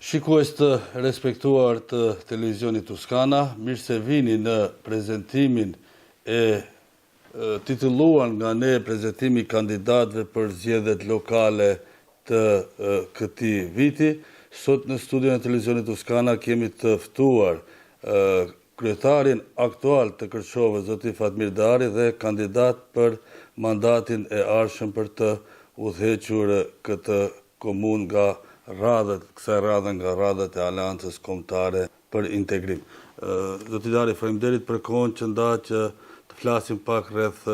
Shikues të respektuar të televizionit Tuskana, mirë se vini në prezentimin e titulluar nga ne prezentimi kandidatëve për zgjedhjet lokale të këtij viti. Sot në studion e televizionit Tuskana kemi të ftuar kryetarin aktual të Kërçovës, zoti Fatmir Dari, dhe kandidat për mandatin e ardhshëm për të udhëhequr këtë komunë nga kësaj radhe nga radhët e Aleancës Kombëtare për Integrim. Zoti Dari, faleminderit për kohën që nda që të flasim pak rreth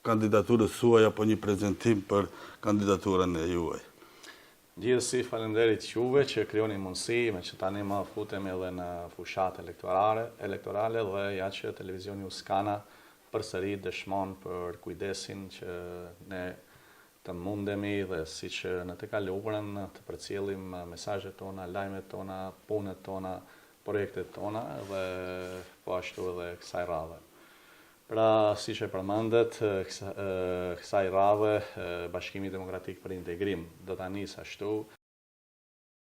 kandidaturës suaj apo një prezantim për kandidaturën e juaj. Gjithsesi, faleminderit juve që krijoni mundësi me që tani më futemi edhe në fushat elektorale dhe ja që televizioni Tuskana përsëri dëshmon për kujdesin që ne të mundemi dhe si që në të kaluarën të përcjellim mesazhet tona, lajmet tona, punët tona, projektet tona dhe po ashtu edhe kësaj radhe. Pra, si që përmendet, kësaj radhe Bashkimi Demokratik për Integrim do ta nisë ashtu.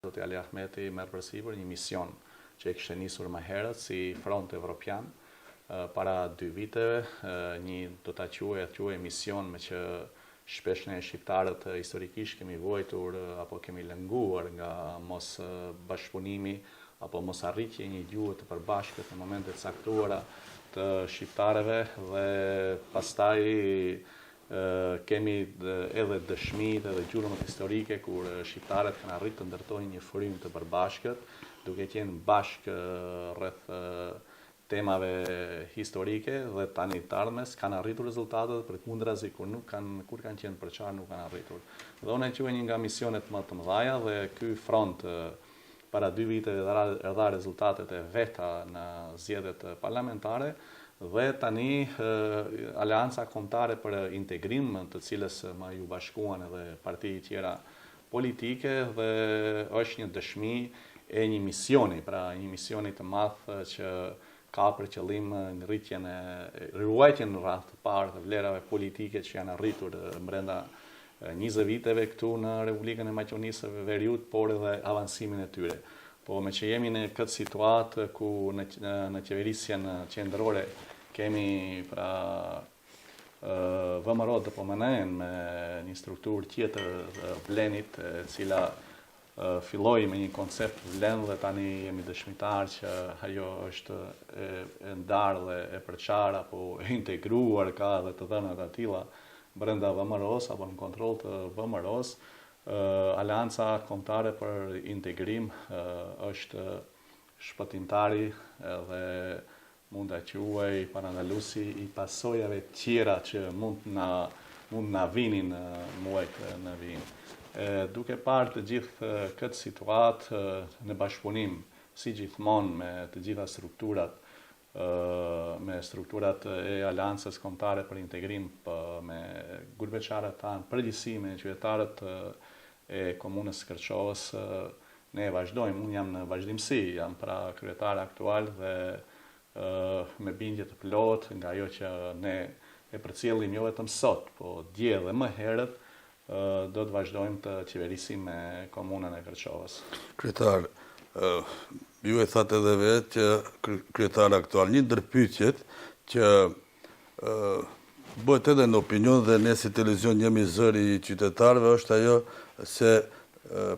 Zoti Ali Ahmeti merr përsipër një mision që e kishte nisur më herët si Front Evropian para 2 viteve, do ta quaj mision me që shpesh ne shqiptarët historikisht kemi vojtur apo kemi lënguar nga mos bashkëpunimi apo mos arritje një gjuhë të përbashkët në momente të caktuara të shqiptarëve dhe pastaj kemi edhe dëshmitë edhe gjurmët historike kur shqiptarët kanë arritur të ndërtojnë një frym të përbashkët duke qenë bashkë rreth temave historike dhe tani të ardhmes kanë arritur rezultatet, përkundrazi kur kanë qenë përçar nuk kanë arritur. Dhe unë e quaj një nga misionet më të mëdha dhe ky front para 2 viteve dha rezultatet e veta në zgjedhjet parlamentare dhe tani Aleanca Kombëtare për Integrim, të cilës më ju bashkuan edhe parti tjera politike dhe është një dëshmi e një misioni, pra një misioni të madh që ka për qëllim ruajtjen në radhë të parë të vlerave politike që janë arritur brenda 20 viteve këtu në Republikën e Maqedonisë së Veriut, por edhe avancimin e tyre. Po me që jemi në këtë situatë ku në qeverisjen qendrore kemi pra VMRO të pomenen me një strukturë tjetër vlenit, cila filloi me një koncept vlen dhe tani jemi dëshmitar që ajo është e ndarë dhe e përçar apo e integruar, ka dhe të dhëna të tilla brenda VMRO-s apo në kontroll të VMRO-s. Aleanca Kombëtare për Integrim është shpëtimtari dhe mund ta quaj parandalusi i pasojave tjera që mund na vinin muajt në vijim. Duke parë të gjithë këtë situatë në bashkëpunim, si gjithmonë me të gjitha strukturat, me strukturat e Aleancës Kombëtare për Integrim, me gurbeqarët tanë, përgjithësi me qytetarët e komunës së Kërçovës, ne vazhdojmë, unë jam në vazhdimsi, jam pra kryetar aktual dhe me bindje të plot nga ajo që ne e përcjellim jo vetëm sot, po dje dhe më herët, do të vazhdojmë të qeverisim me komunën e Kërçovës. Kryetar, ju e thatë edhe vetë që kryetar aktual, një ndër pyetjet që bëhet edhe në opinion dhe ne si televizion jemi zëri i qytetarëve është ajo se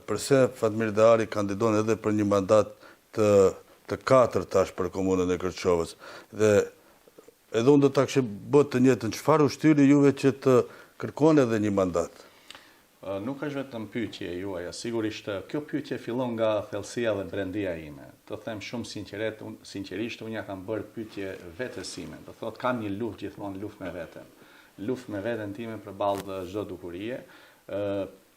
përse Fatmir Dari kandidon edhe për një mandat të 4 tash për komunën e Kërçovës. Dhe edhe unë do ta kisha bërë të njëjtën, çfarë ushtyri juve që të kërkoni edhe një mandat? Nuk është vetëm pyetje juaja, sigurisht kjo pyetje fillon nga thellësia dhe brendia ime. Të them shumë sinqerisht, unë ja kam bërë pyetje vetes sime. Do thotë kam një luftë gjithmonë, luftë me veten. Luftë me veten time përballë çdo dukurie,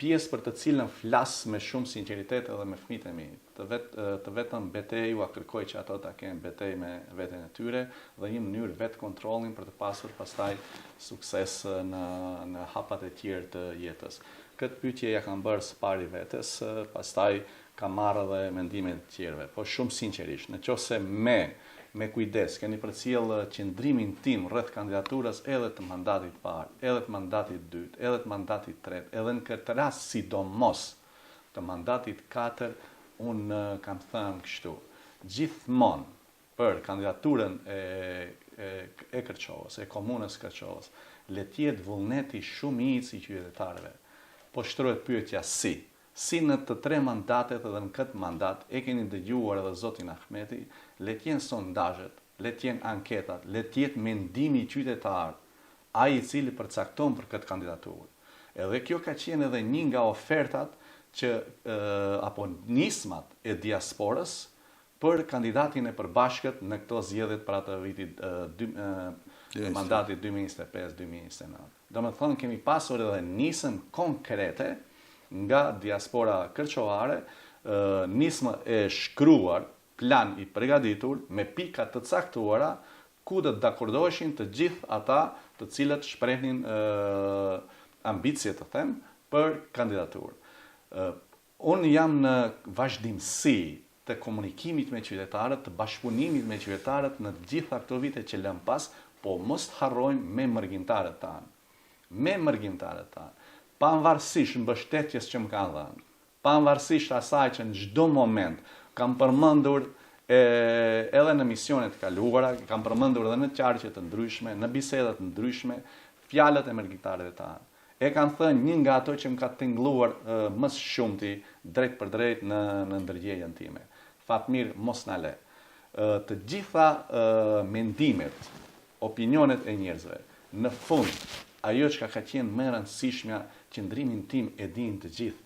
pjesë për të cilën flas me shumë sinqeritet edhe me fëmijët e mi. Të vetëm betejë u kërkoj që ato ta kenë betejë me veten e tyre dhe një mënyrë vetë kontrollin për të pasur pastaj sukses në hapat e tjerë të jetës. Këtë pyetje ja kam bërë së pari vetes, pastaj kam marrë edhe mendimet të tjerëve. Po shumë sinqerisht, nëse me kujdes keni përcjell qëndrimin tim rreth kandidaturës edhe të mandatit parë, edhe të mandatit dytë, edhe të mandatit tretë, edhe në këtë rast sidomos të mandatit 4, unë kam thënë kështu, gjithmonë për kandidaturën e Kërçovës, e komunës Kërçovës, le tjetë vullneti shumicë i qytetarëve. Po shtrohet pyetja si. Si në të 3 mandatet edhe në këtë mandat, e keni dëgjuar edhe zotin Ahmeti, le t'jenë sondazhet, le t'jenë anketat, le t'jetë mendimi i qytetar, ai i cili përcakton për këtë kandidaturë. Edhe kjo ka qenë edhe një nga ofertat që apo nismat e diasporës për kandidatin e përbashkët në këto zgjedhjet për atë vitit mandatit 2025-2029. Do me thonë, kemi pasur edhe nisëm konkrete nga diaspora kërçovare, nismë e shkruar, plan i përgatitur me pika të caktuara ku do të dakordoheshin të gjithë ata të cilët shprehnin ambicje të them për kandidaturë. Unë jam në vazhdimsi të komunikimit me qytetarët, të bashkëpunimit me qytetarët në gjitha këto vite që lëm pas, po mos të harrojmë me mërgjimtarët tanë. Me mërgjimtarët tanë. Pavarësisht mbështetjes që më kanë dhënë, pavarësisht asaj që në çdo moment kam përmendur edhe në misionet kaluara, kam përmendur edhe në qarqe të ndryshme, në bisedat të ndryshme, fjalët e mërgjimtarëve tanë. E kam thënë një nga ato që më ka tingëlluar më së shumti drejt për drejt në ndërgjegjen time. Fatmir mos na le. Të gjitha mendimet, opinionet e njerëzve, në fund, ajo që ka qenë më e rëndësishmja, qëndrimin tim e din të gjithë.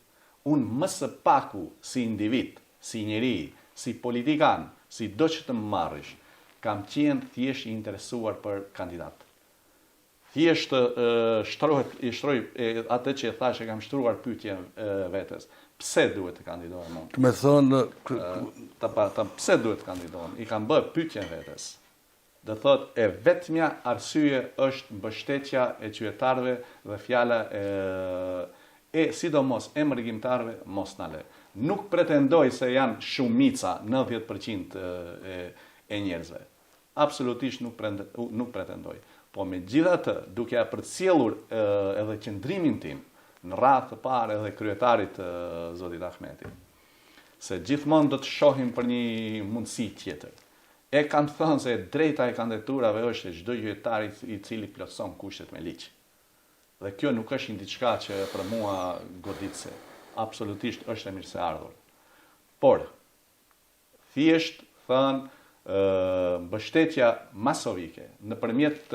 Unë më së paku si individ, si njeri, si politikan, si do që të më marrish, kam qenë thjesht i interesuar për kandidat. Thjesht shtroj atë që e thash e kam shtruar pyetje vetes. Pse duhet të kandidohem unë? Me thonë... Pse duhet të kandidohem? I kam bërë pyetjen vetes. Dhe thot, e vetmja arsye është mbështetja e qytetarëve dhe fjala sidomos e mërgjimtarëve mos na le. Nuk pretendoj se janë shumica 90% e njerëzve. Absolutisht nuk pretendoj. Po me gjithatë, duke përcjellur edhe qëndrimin tim në radhë të parë edhe kryetarit zotit Ahmeti, se gjithmonë do të shohim për një mundësi tjetër. E kam thënë se drejta e kandidaturave është çdo qytetar i cili plotëson kushtet me ligj. Dhe kjo nuk është një diçka që për mua goditse. Absolutisht është e mirëseardhur. Por, thjesht thënë mbështetja masovike nëpërmjet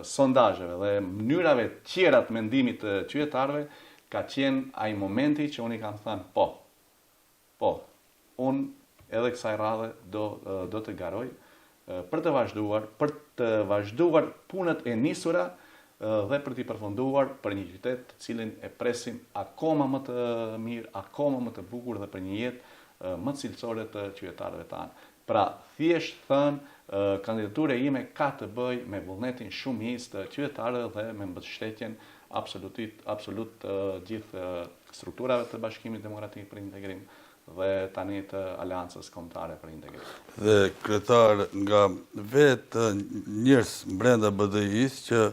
sondazheve dhe mënyrave tjera të mendimit të qytetarëve ka qenë ai momenti që unë i kam thënë po, unë edhe kësaj radhe do të garoj për të vazhduar punët e nisura dhe për t'i përfunduar për një qytet të cilin e presim akoma më të mirë, akoma më të bukur dhe për një jetë më cilësore të qytetarëve tanë. Pra, thjesht thënë, kandidatura ime ka të bëj me vullnetin shumicë të qytetarëve dhe me mbështetjen absolut gjithë strukturave të Bashkimit Demokratik për Integrim dhe tani të Aleancës Kombëtare për Integrim. Dhe kryetar, nga vetë njerëz brenda BDI-s që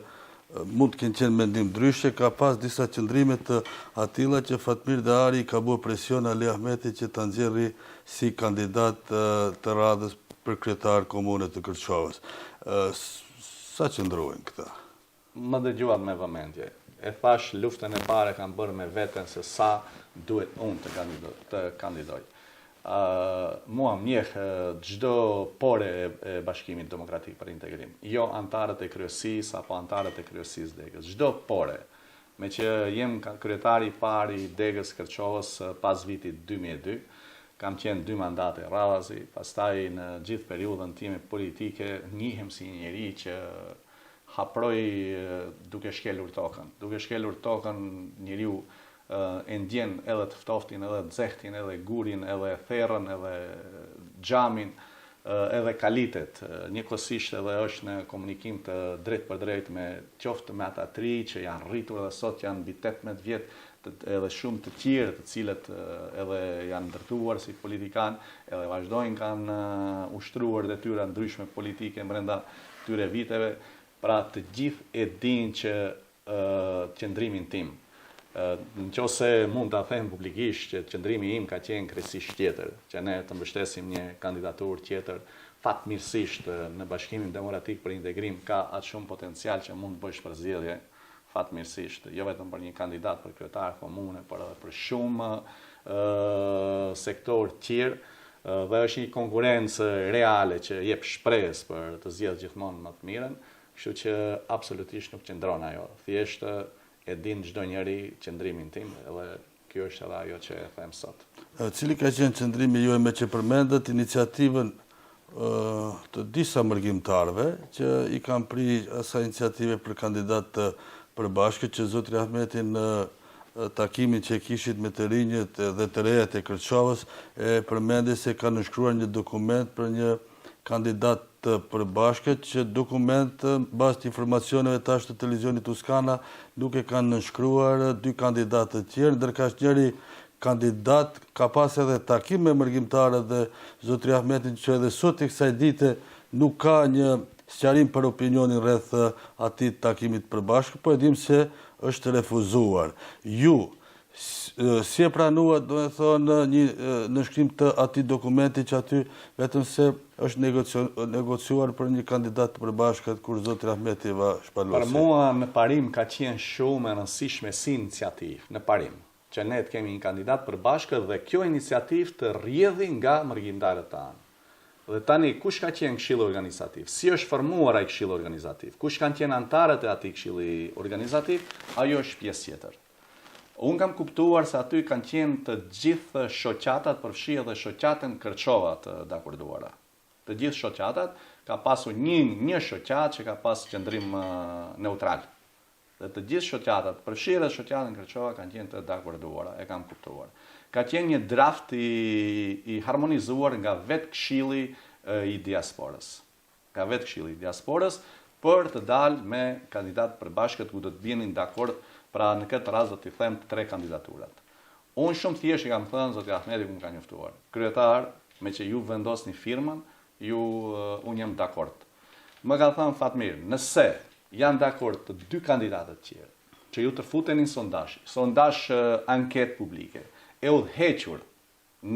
mund të kenë qenë mendim ndryshe, ka pas disa qëndrime të atilla që Fatmir Dehari ka bërë presion Ali Ahmeti që ta nxjerrë si kandidat të radhës për kryetar komunët të Kërçovës. Sa qëndrojnë këta? Më dëgjuat me vëmendje. E thash, luftën e pare kam bërë me veten se sa duhet unë të kandidoj. Mua mjeh çdo pore e Bashkimit Demokratik për Integrim. Jo antarët e kryesisë apo antarët e kryesisë Degës. Çdo pore. Me që jem kryetari i parë i Degës Kërçovës pas vitit 2002, kam qenë 2 mandate radhazi, pastaj në gjithë periudhën time politike njihem si një njeri që haproj duke shkelur tokën. Duke shkelur tokën njeriu e ndjen edhe të ftoftin, edhe nxehtin, edhe gurin, edhe therrën, edhe xhamin, edhe kalitet. Njëkohësisht edhe është në komunikim të drejt për drejt me qoftë me ata 3 që janë rritur dhe sot janë mbi 18 vjet, edhe shumë të tjerë të cilët edhe janë ndërtuar si politikan, edhe vazhdojnë kanë ushtruar detyra ndryshme politike brenda këtyre viteve. Pra të gjithë e dinë që qëndrimin tim. Nëse mund ta them publikisht që qëndrimi im ka qenë krejtësisht tjetër, që ne të mbështesim një kandidaturë tjetër, fatmirësisht në Bashkimin Demokratik për Integrim ka atë shumë potencial që mund të bësh përzgjedhje, fatmirësisht, jo vetëm për një kandidat për kryetar komune, por edhe për shumë sektor tjerë, dhe është një konkurrencë reale që jep shpresë për të zgjedhur gjithmonë më të mirën, kështu që absolutisht nuk qëndron ajo. Thjesht e din çdo njeri qëndrimin tim, edhe kjo është edhe ajo që e them sot. Cili ka qenë qëndrimi juaj me që përmendët iniciativën të disa mërgjimtarëve që i kanë pri asaj iniciative për kandidat të përbashkët që zotri Ahmeti në takimin që kishit me të rinjët dhe të rejat e Kërçovës e përmendi se ka nënshkruar një dokument për një kandidat të përbashkët që dokument bazë të informacioneve tash të televizionit Tuskana nuk e kanë nënshkruar dy kandidatë të tjerë, ndërka njëri kandidat ka pas edhe takim me mërgjimtarët dhe zotri Ahmetin që edhe sot e kësaj dite nuk ka një sqarim për opinionin rreth atij takimit përbashkët, po e dim se është refuzuar. Ju si e pranuat, do të thonë, një nënshkrim të atij dokumenti që aty vetëm se është negociuar për një kandidat të përbashkët kur zotri Ahmeti va shpalosi? Për mua në parim ka qenë shumë e rëndësishme si iniciativë, në parim, që ne të kemi një kandidat përbashkët dhe kjo iniciativë të rrjedhi nga mërgjimtarët tanë. Dhe tani, kush ka qenë këshilli organizativ? Si është formuar ai këshilli organizativ? Kush kanë qenë anëtarët e atij këshilli organizativ? Ajo është pjesë tjetër. Unë kam kuptuar se aty kanë qenë të gjithë shoqatat, përfshi edhe shoqatën Kërçova të dakorduara. Të gjithë shoqatat, ka pasur një shoqat që ka pas qëndrim neutral. Dhe të gjithë shoqatat, përfshi edhe shoqatën Kërçova, kanë qenë të dakorduara, e kam kuptuar. Ka qenë një draft i harmonizuar nga vetë këshilli i diasporës. Nga vetë këshilli i diasporës për të dalë me kandidat përbashkët ku do të bienin dakord, pra në këtë rast do t'i them 3 kandidaturat. Unë shumë thjesht i kam thënë zoti Ahmeti ku më ka njoftuar. Kryetar, me që ju vendosni firmën, unë jam dakord. Më ka thënë Fatmir, nëse janë dakord të 2 kandidatët tjerë, që ju të futeni në sondazh anketë publike, e udhëhequr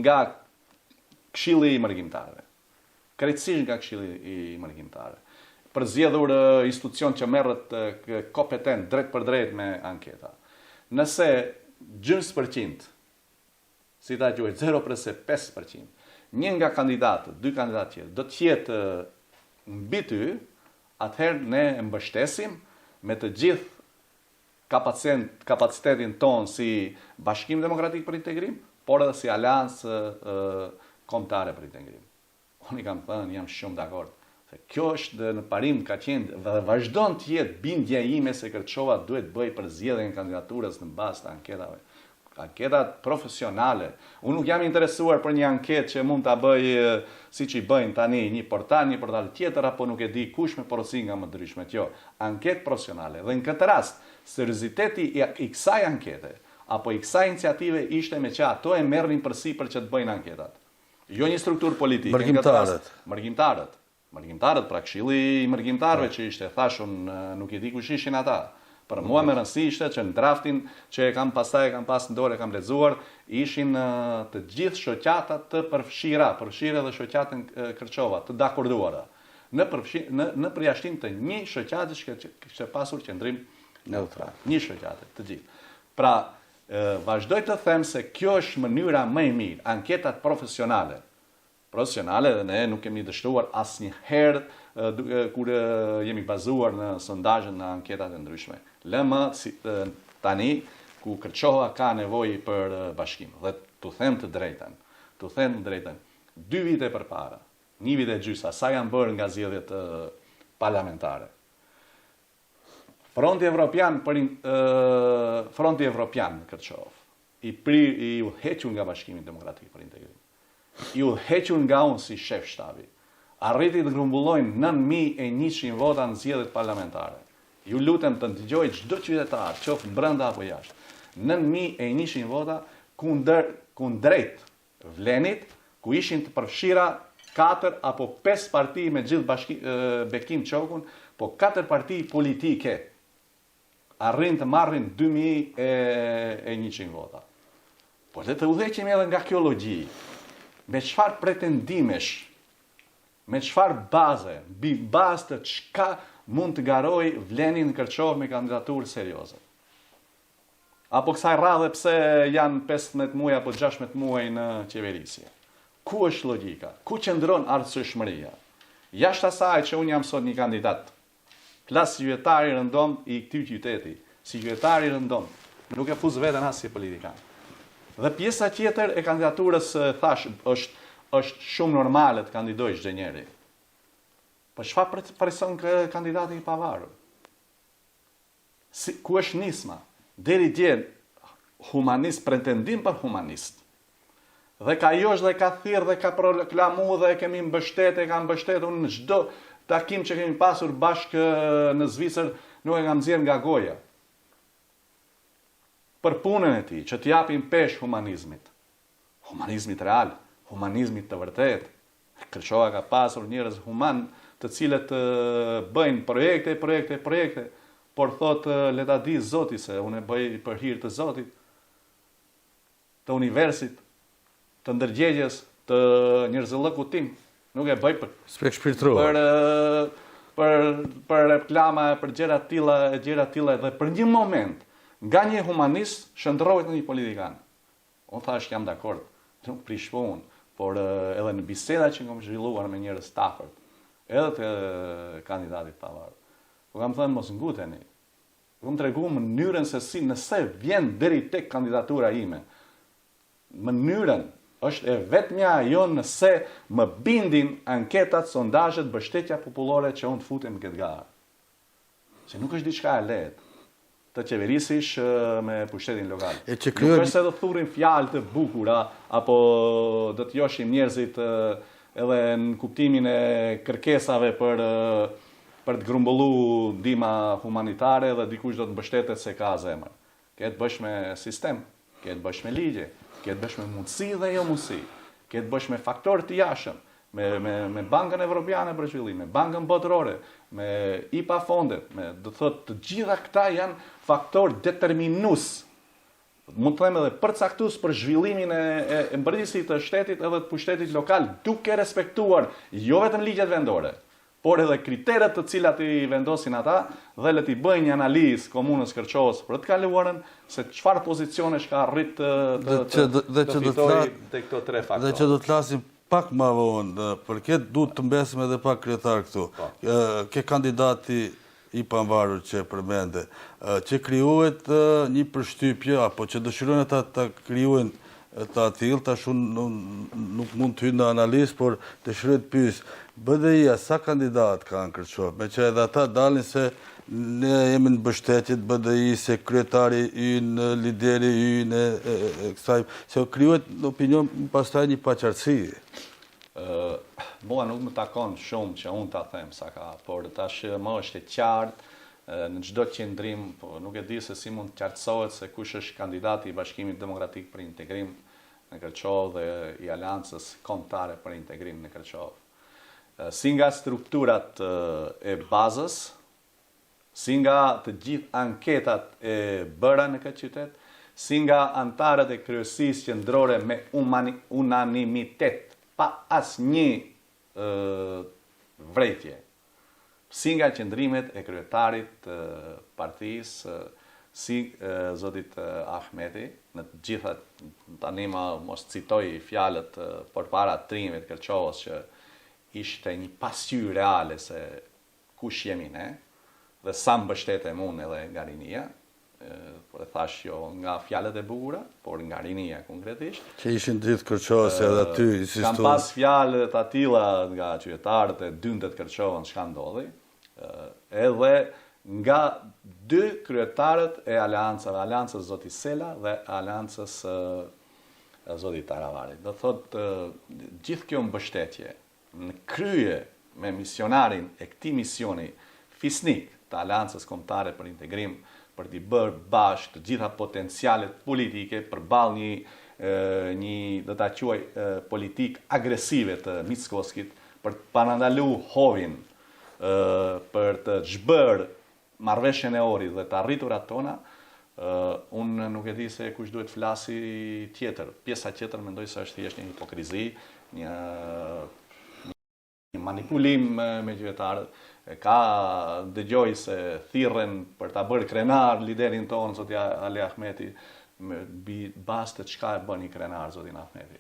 nga këshilli i mërgjimtarëve, krejtësisht nga këshilli i mërgjimtarëve, përzgjedhur institucion që merret kompetent drejt për drejt me anketa. Nëse 0%, si ta quhet 0.5%, një nga kandidatët, 2 kandidatë tjerë, do të jetë mbi ty, atëherë ne mbështesim me të gjithë kapacitetin tonë si Bashkim Demokratik për Integrim, por edhe si Aleancë Kombëtare për Integrim. Unë i kam thënë, jam shumë dakord. Kjo është në parim ka qenë dhe vazhdon të jetë bindja ime se Kërçova duhet bëj përzgjedhjen e kandidaturës në bazë të anketave. Anketat profesionale. Unë nuk jam interesuar për një anketë që mund ta bëj siç i bëjnë tani një portal tjetër apo nuk e di kush me porosi nga më ndryshmet. Jo, anketë profesionale. Dhe në këtë rast, serioziteti i kësaj ankete apo i kësaj iniciative ishte me që ato e merrnin përsipër që të bëjnë anketat. Jo një strukturë politike. Mërgjimtarët, pra këshilli i mërgjimtarëve që ishte, thashun, nuk i di kush ishin ata. Për mua më rëndësi ishte që në draftin që e kam pas në dorë, e kam lexuar, ishin të gjithë shoqatat të përfshira edhe shoqatën Kërçova, të dakorduara. Në përjashtim të një shoqate që kishte pasur qendrim neutral. Një shoqate, të gjithë. Pra, vazhdoj të them se kjo është mënyra më e mirë, anketat profesionale dhe ne nuk kemi dështuar asnjëherë kur jemi bazuar në sondazhe në anketat e ndryshme. Lëmë tani ku Kërçova ka nevojë për bashkim. Dhe t'u them të drejtën, 2 vite përpara, 1 vit e gjysmë, sa janë bërë nga zgjedhjet parlamentare. Fronti Evropian në Kërçovë i udhëhequr nga Bashkimi Demokratik për Integrim. I udhëhequr nga unë si shef shtabi. Arriti të grumbullojnë 9100 vota në zgjedhjet parlamentare. Ju lutem të dëgjoj çdo qytetar, qoftë brenda apo jashtë. 9100 vota kundrejt Vlenit, ku ishin të përfshira 4 apo 5 parti me gjithë bekim qokun, po 4 parti politike. arrin të marrin 2100 vota. Po le të udhëheqemi edhe nga kjo logji. Me çfarë pretendimesh, me çfarë baze, mbi bazë të çka mund të garoj Vlenin Kërçov me kandidaturë serioze. Apo kësaj radhe pse janë 15 muaj apo 16 muaj në qeverisje. Ku është logjika? Ku qëndron arsyeshmëria? Jashtë asaj që unë jam sot një kandidat, flas si qytetari i rëndom i këtij qyteti, si qytetari i rëndom, nuk e fuz veten as si politikan. Dhe pjesa tjetër e kandidaturës thash është shumë normale të kandidojë çdo njeri. Po çfarë preson kandidati i pavarur? Ku është nisma? Deri dje humanist, pretendim për humanist. Dhe ka josh dhe ka thirr dhe ka proklamu dhe kemi mbështetë, ka mbështetur në çdo takim që kemi pasur bashkë në Zvicër, nuk e kam nxjerr nga goja. Për punën e tij, që t'japin peshë humanizmit. Humanizmit real, humanizmit të vërtet. Kërçova ka pasur njerëz human të cilët bëjnë projekte, por thotë le ta di Zoti se unë e bëj për hir të Zotit, të universit, të ndërgjegjes, të njerëzillëkut tim. Nuk e bëj për reklama, për gjëra të tilla dhe për një moment nga një humanist shndrohet në një politikan. Unë thash jam dakord, nuk prish punë, por edhe në biseda që kam zhvilluar me njerëz të afërt, edhe të kandidatit pavarur. Po kam thënë mos nguteni. Kam treguar mënyrën se si nëse vjen deri tek kandidatura ime. Mënyrën është e vetmja ajo nëse më bindin anketat, sondazhet, mbështetja popullore që unë të futem këtë garë. Se nuk është diçka e lehtë të qeverisish me pushtetin lokal. Nuk është se do të thurin fjalë të bukura, apo do të joshim njerëzit edhe në kuptimin e kërkesave për të grumbullu ndihma humanitare dhe dikush do të mbështetet se ka zemër. Ketë bësh me sistem, ketë bësh me ligje, ketë bësh me mundësi dhe jo mundësi, ketë bësh me faktorë të jashtëm, me Bankën Evropiane për zhvillim, me Bankën Botërore, me IPA fondet, do të thotë të gjitha këta janë faktor determinus. Mund të them edhe përcaktues për zhvillimin e mbërrisjes të shtetit edhe të pushtetit lokal, duke respektuar jo vetëm ligjet vendore, por edhe kriteret të cilat i vendosin ata dhe le t'i bëjnë një analizë komunës Kërçovës për të kaluarën se çfarë pozicionesh ka arrit të fitojë te këto tre faktorë. Dhe që do të flasim pak më vonë, për këtë duhet të mbesim edhe pak kryetar këtu. Ke kandidati i pavarur që përmende, që krijohet një përshtypje apo që dëshirojnë ata ta krijojnë të atill, tash unë nuk mund të hyj në analizë, por dëshiroj të pyes, BDI-a sa kandidat ka në Kërçov, me që edhe ata dalin se ne jemi në mbështetje të BDI, se kryetari ynë, lideri ynë e kësaj, se krijohet në opinion pastaj një paqartësi. Mua nuk më takon shumë që unë ta them sa ka, por tash më është e qartë në çdo qendrim, po nuk e di se si mund të qartësohet se kush është kandidati i Bashkimit Demokratik për Integrim në Kërçov dhe i Aleancës Kombëtare për Integrim në Kërçov. Si nga strukturat e bazës, si nga të gjithë anketat e bëra në këtë qytet, si nga antarët e kryesisë qendrore me unanimitet, pa asnjë vretje, si nga qëndrimet e kryetarit partisë, si zotit Ahmeti, në të gjitha tani mos citoj fjalët përpara trimit të Kërçovës që ishte një pasqyrë reale se kush jemi ne, dhe sa mbështetem unë edhe nga rinia, por e thash jo nga fjalët e bukura, por nga rinia konkretisht. Që ishin gjithë Kërçovës edhe aty, kam pas fjalë të tilla nga qytetarët e dyndet Kërçovën çka ndodhi, edhe nga dy kryetarët e Aleancës Zoti Sela dhe Aleancës Zoti Taravari. Do thotë gjithë kjo mbështetje në krye me misionarin e këtij misioni fisnik të Aleancës Kombëtare për Integrim, për t'i bërë bashkë të gjitha potencialet politike përballë një do ta quaj politik agresive të Mickoskit, për të parandaluar hovin, për të zhbërë marrëveshjen e Ohrit dhe të arriturat tona, unë nuk e di se kush duhet flasi tjetër. Pjesa tjetër mendoj se është thjesht një hipokrizi, një manipulim me qytetarët. Ka dëgjoj se thirren për ta bërë krenar liderin tonë, zoti Ali Ahmeti, mbi bazë të çka e bën i krenar zotin Ahmeti.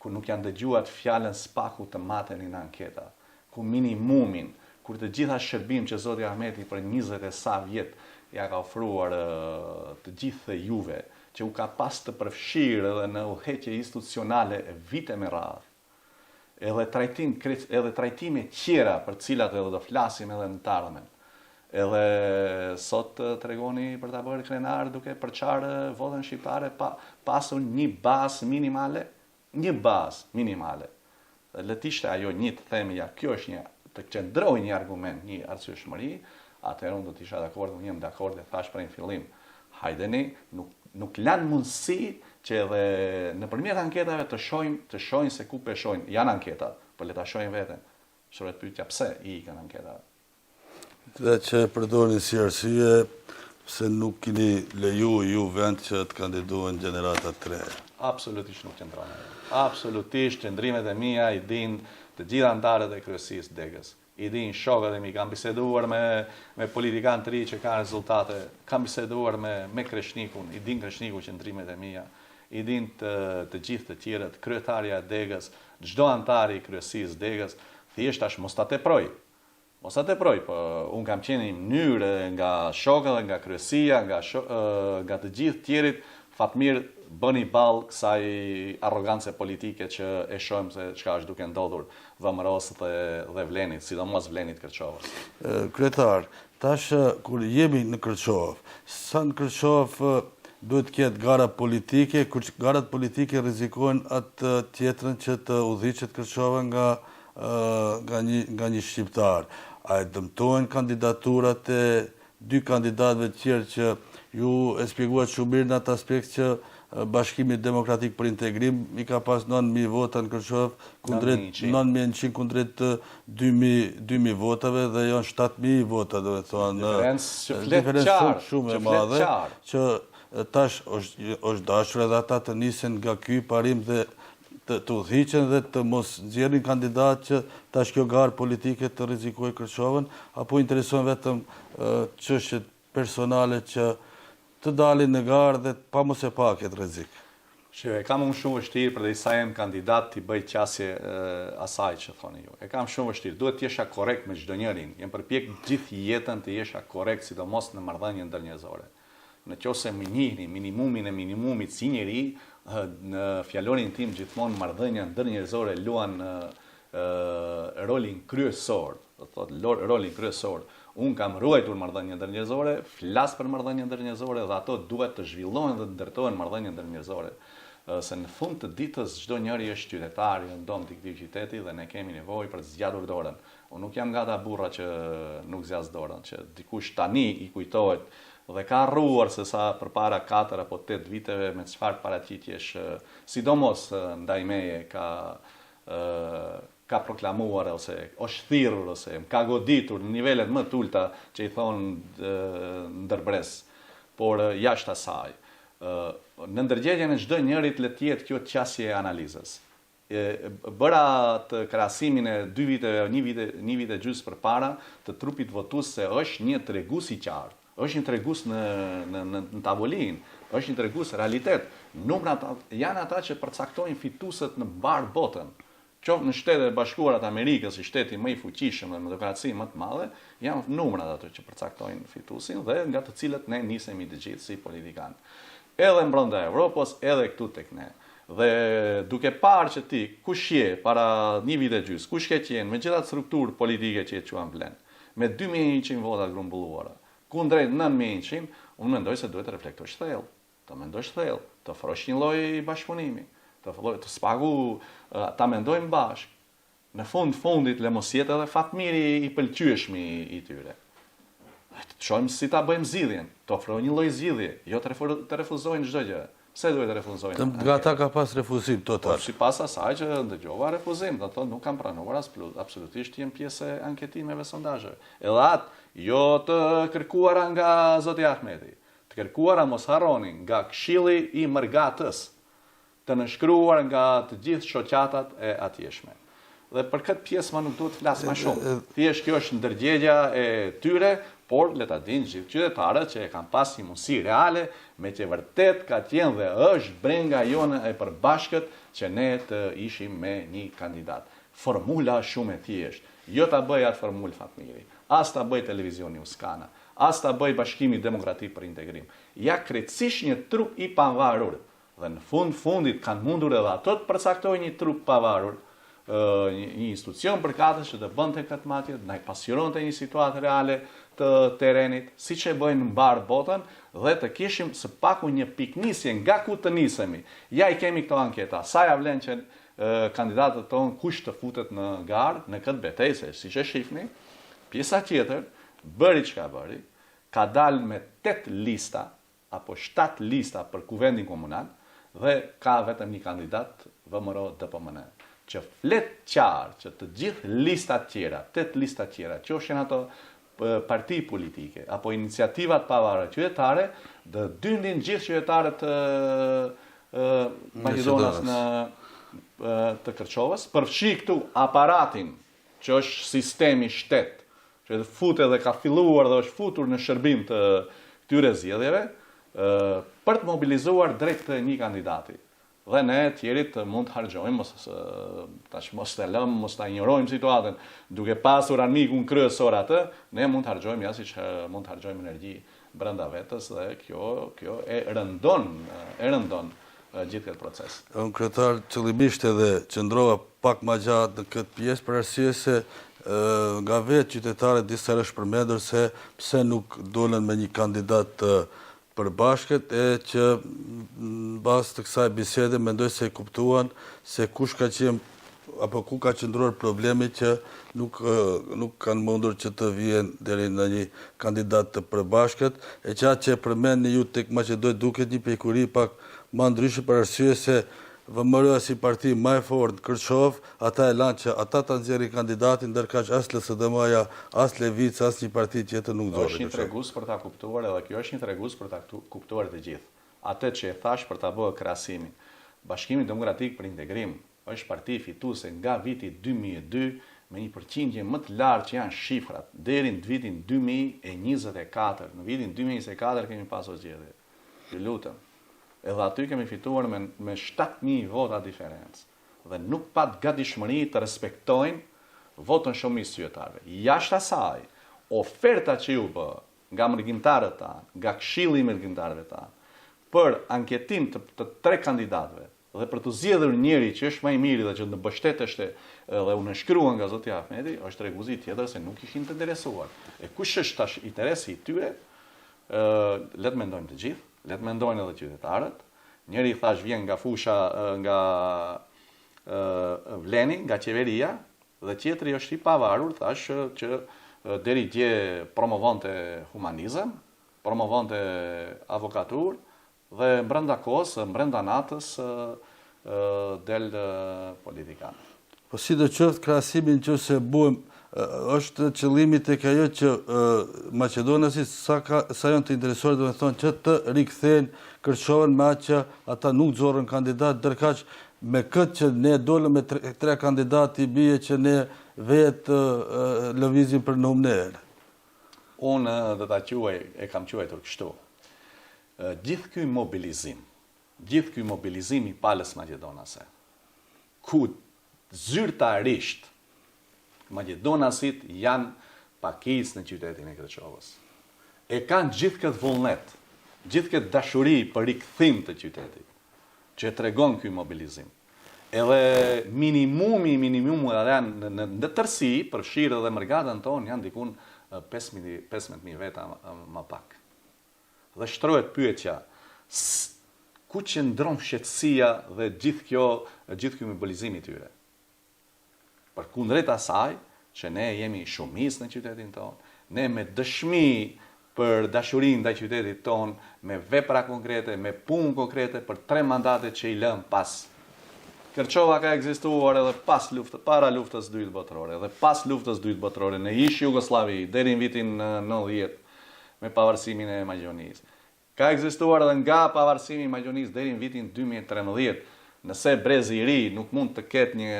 Ku nuk janë dëgjuar fjalën spaku të matenin në anketa, ku minimumin, kur të gjitha shërbim që zoti Ahmeti për 20 e sa vjet ja ka ofruar të gjithë juve, që u ka pas të përfshirë edhe në udhëheqje institucionale vite me radhë, edhe trajtime tjera për cilat edhe do flasim edhe në të ardhmen. Edhe sot tregoni për ta bërë krenar duke përçarë votën shqiptare pasur një bazë minimale, Le të ishte ajo një të themi ja, kjo është një të qëndroj një argument, një arsyeshmëri, atëherë unë do të isha dakord, unë jam dakord dhe thash për një fillim. Hajdeni, nuk lanë mundësi që edhe nëpërmjet anketave të shohim se ku peshojnë. Janë anketa, por le ta shohim veten. Shohet pyetja pse i kanë anketave. Dhe që përdorni si arsye se nuk keni leju ju vend që të kandidohen gjeneratat të reja. Absolutisht nuk qëndron. Absolutisht qëndrimet e mia i din të gjitha anëtarët e kryesisë Degës. I din shokët e mi, kam biseduar me politikanë të ri që kanë rezultate, kam biseduar me Kreshnikun, i din Kreshniku qëndrimet e mia, i din të gjithë të tjerët, kryetarja e Degës, çdo anëtar i kryesisë Degës, thjesht tash mos ta teproj. Mos ta teproj, po unë kam qenë në mënyrë nga shokët dhe nga kryesia, nga të gjithë tjerit, fatmirë bëni ballë kësaj arrogance politike që e shohim se çka është duke ndodhur Vëmëros dhe Vlenit, sidomos Vlenit Kërçovës. Kryetar, tash kur jemi në Kërçovë, sa në Kërçovë duhet të ketë gara politike, kur garat politike rrezikojnë atë tjetrën që të udhëhiqet Kërçova nga një shqiptar. A e dëmtojnë kandidaturat e dy kandidatëve të tjerë që ju e shpjeguat shumë mirë në atë aspekt që Bashkimi Demokratik për Integrim i ka pas 9.000 vota në Kërçovë, 9.100 kundrejt 2.000 votave dhe janë 7.000 vota, do të thonë. Diferencë shumë e madhe, që tash është dashur edhe ata të nisen nga ky parim dhe të udhëhiqen dhe të mos nxjerrin kandidat që tash kjo garë politike të rrezikojë Kërçovën, apo intereson vetëm çështjet personale që të dalin në garë dhe pa mos e pa këtë rrezik. E kam unë shumë vështirë për dhe sa jem kandidat të bëj qasje asaj që thoni ju. E kam shumë vështirë, duhet të jesha korrekt me çdo njërin. Jem përpjek gjithë jetën të jesha korrekt, sidomos në marrëdhënie ndërnjerëzore. Në qoftë se më njihni minimumin e minimumit si njeri, në fjalorin tim gjithmonë marrëdhënia ndërnjerëzore luan rolin kryesor, do thotë rolin kryesor. Unë kam ruajtur marrëdhënie ndërnjerëzore, flas për marrëdhënie ndërnjerëzore dhe ato duhet të zhvillohen dhe të ndërtohen marrëdhënie ndërnjerëzore. Se në fund të ditës çdo njeri është qytetar i ndonë të këtij qyteti dhe ne kemi nevojë për të zgjatur dorën. Unë nuk jam nga ata burra që nuk zgjas dorën, që dikush tani i kujtohet dhe ka harruar se sa përpara 4 apo 8 viteve me çfarë paraqitjesh, sidomos ndaj meje ka proklamuar ose është thirrur ose më ka goditur në nivelet më të ulta që i thonë ndërbres, por jashtë asaj. Në ndërgjegjën e çdo njërit le të jetë kjo qasje e analizës. Bëra të krahasimin e 2 viteve, një vit e gjys përpara të trupit votues se është një tregues i qartë. Është një tregues në tavolinë, është një tregues realitet. Numrat janë ata që përcaktojnë fituesit në mbar botën. Qoftë në Shtetet e Bashkuara të Amerikës, i shteti më i fuqishëm dhe me demokraci më të madhe, janë numrat ato që përcaktojnë fituesin dhe nga të cilët ne nisemi të gjithë si politikanë. Edhe brenda Evropës, edhe këtu tek ne. Dhe duke parë që ti kush je para një vit e gjys, kush ke qenë me gjitha strukturë politike që e quan Vlen, me 2100 vota grumbulluara, kundrejt 9100, unë mendoj se duhet të reflektosh thellë, të mendosh thellë, të ofrosh një lloj bashkëpunimi, të spagu, ta mendojmë bashkë. Në fundit le mos jetë edhe fatmiri i pëlqyeshmi i tyre. Të shohim si ta bëjmë zgjidhjen, të ofrojnë një lloj zgjidhje, jo të refuzojnë çdo gjë. Pse duhet të refuzojnë? Nga ata ka pas refuzim total. Si pas asaj që ndëgjova refuzim, do të thotë nuk kam pranuar absolutisht jem pjesë e anketimeve sondazheve. Edhe atë jo të kërkuara nga zoti Ahmeti, të kërkuara mos harroni nga Këshilli i Mërgatës, të nënshkruar nga të gjithë shoqatat e atjeshme. Dhe për këtë pjesë nuk duhet të flas më shumë. Thjesht kjo është ndërgjegja e tyre, por le ta dinë gjithë qytetarët që e kanë pas një mundësi reale me që vërtet ka qenë dhe është brenga jone e përbashkët që ne të ishim me një kandidat. Formula shumë e thjeshtë. Jo ta bëj atë formulë Fatmiri, as ta bëj televizioni Uskana, as ta bëj Bashkimi Demokratik për Integrim. Ja krejtësisht një trup i pavarur. Dhe në fundit kanë mundur edhe ato të përcaktojnë një trup pavarur, një institucion përkatës që të bënte këtë matje, na i pasqyronte një situatë reale të terenit, siç e bëjnë në mbar botën, dhe të kishim së paku një piknisje nga ku të nisemi. Ja i kemi këto anketa. Sa ja vlen që kandidatët tonë kush të futet në garë në këtë betejë, se siç e shihni, pjesa tjetër bëri çka bëri, ka dalë me 8 lista apo 7 lista për kuvendin komunal dhe ka vetëm një kandidat VMRO DPMN. Që flet qarë që të gjithë listat tjera, 8 listat tjera, që oshin ato parti politike, apo iniciativat pavarur qytetare, dhe dyndin gjithë qytetarët Maqedonas të Kërçovës, përfshi këtu aparatin, që është sistemi shtet, që të futet dhe ka filluar dhe është futur në shërbim të këtyre zgjedhjeve, për të mobilizuar drejt të një kandidati. Dhe ne tjerit mund të harxojmë, mos të lëmë, mos të injorojmë situatën, duke pasur armikun kryesor atë, ne mund të harxojmë siç mund të harxojmë energji brenda vetës dhe kjo e rëndon gjithë këtë proces. Unë kryetar qëllimisht edhe qëndrova pak më gjatë në këtë pjesë për arsye se nga vetë qytetarët disa herë përmendur se pse nuk dolën me një kandidat të përbashkët e që në bazë të kësaj bisede mendoj se kuptuan se kush ka qenë apo ku ka qëndruar problemi që nuk kanë mundur që të vijen deri në një kandidat të përbashkët e që atë që përmendni ju tek Maqedoni duket një pejkuri pak më ndryshe për arsye se VMRO si parti më e fortë në Kërçov, ata e lanë që ata ta nxjerrin kandidatin, ndërkaq as LSDM-ja, as Levica, as një parti tjetër nuk nxorri. Është një tregus për ta kuptuar edhe kjo është një tregus për ta kuptuar të gjithë. Atë që e thash për ta bërë krahasimin. Bashkimi Demokratik për Integrim është parti fituese nga viti 2002 me një përqindje më të lartë që janë shifrat deri në vitin 2024. Në vitin 2024 kemi pasur zgjedhje. Ju lutem. Edhe aty kemi fituar me 7.000 vota diferencë. Dhe nuk pat gatishmëri të respektojnë votën shumicë qytetarëve. Jashtë asaj, oferta që ju bë nga mërgjimtarët tanë, nga Këshilli i Mërgjimtarëve tanë, për anketim të 3 kandidatëve dhe për të zgjedhur njëri që është më i miri dhe që në bështet është dhe u nënshkruan nga zoti Ahmeti, është treguzi tjetër se nuk ishin të interesuar. E kush është tash interesi i tyre? Le të mendojmë të gjithë. Le të mendojnë edhe qytetarët. Njëri thash vjen nga fusha nga Vleni, nga qeveria, dhe tjetri është i pavarur, thash që deri dje promovonte humanizëm, promovonte avokatur, dhe brenda kohës, brenda natës del politikan. Po si do qoftë krahasimin që se buëm është qëllimi tek ajo që maqedonasit sa janë të interesuar do të thonë që të rikthehen Kërçovën me atë që ata nuk nxorën kandidat, ndërkaq me këtë që ne dolëm me 3 kandidati bie që ne vetë lëvizim për numër. Unë do ta quaj, e kam quajtur kështu. Gjithë ky mobilizim i palës maqedonase, ku zyrtarisht maqedonasit janë pakicë në qytetin e Kërçovës. E kanë gjithë këtë vullnet, gjithë këtë dashuri për rikthim të qytetit, që tregon ky mobilizim. Edhe minimumi në tërësi, përfshirë dhe mërgatën tonë, janë dikun 15.000 veta më pak. Dhe shtrohet pyetja, ku qëndron shqetësia dhe gjithë ky mobilizim i tyre? Përkundrejt asaj që ne jemi shumicë në qytetin tonë, ne me dëshmi për dashurinë ndaj qytetit ton, me vepra konkrete, me punë konkrete për 3 mandate që i lëm pas. Kërçova ka ekzistuar edhe para luftës së dytë botërore, edhe pas luftës së dytë botërore në ish Jugosllavi deri në vitin 90 me pavarësimin e Maqedonisë. Ka ekzistuar edhe nga pavarësimi i Maqedonisë deri në vitin 2013, nëse brezi i ri nuk mund të ketë një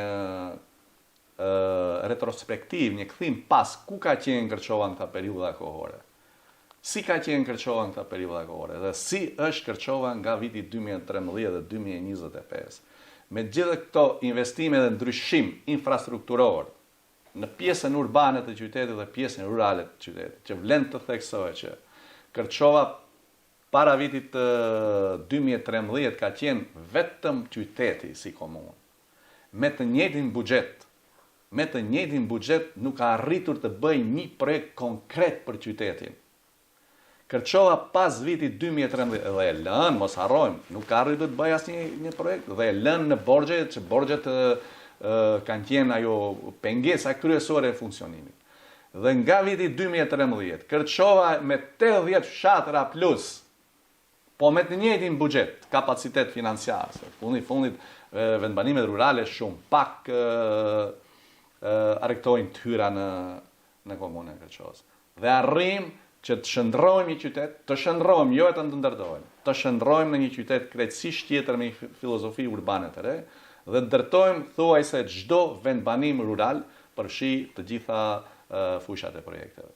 retrospektiv, një kthim pas ku ka qenë Kërçova në këta periudha kohore. Si ka qenë Kërçova në këta periudha kohore dhe si është Kërçova nga viti 2013 dhe 2025. Me gjithë këto investime dhe ndryshim infrastrukturor në pjesën urbane të qytetit dhe pjesën rurale të qytetit, që vlen të theksohet që Kërçova para vitit 2013 ka qenë vetëm qyteti si komunë. Me të njëjtin buxhet nuk ka arritur të bëjë një projekt konkret për qytetin. Kërçova pas vitit 2013 dhe e lën, mos harrojmë, nuk ka arritur të bëjë asnjë projekt dhe e lën në borxhe, që borxhet kanë qenë ajo pengesa kryesore e funksionimit. Dhe nga viti 2013, Kërçova me 80 fshatra plus, po me të njëjtin buxhet, kapacitet financiar, se fundit vendbanimet rurale shumë pak arrektojnë të hyra në komunën e Kërçovës. Dhe arrim që të shndrojmë një qytet, të shndrojmë, jo e të ndërtojmë, të shndrojmë në një qytet krejtësisht tjetër me një filozofi urbane të re, dhe të ndërtojmë thuajse çdo vendbanim rural përfshi të gjitha fushat e projekteve.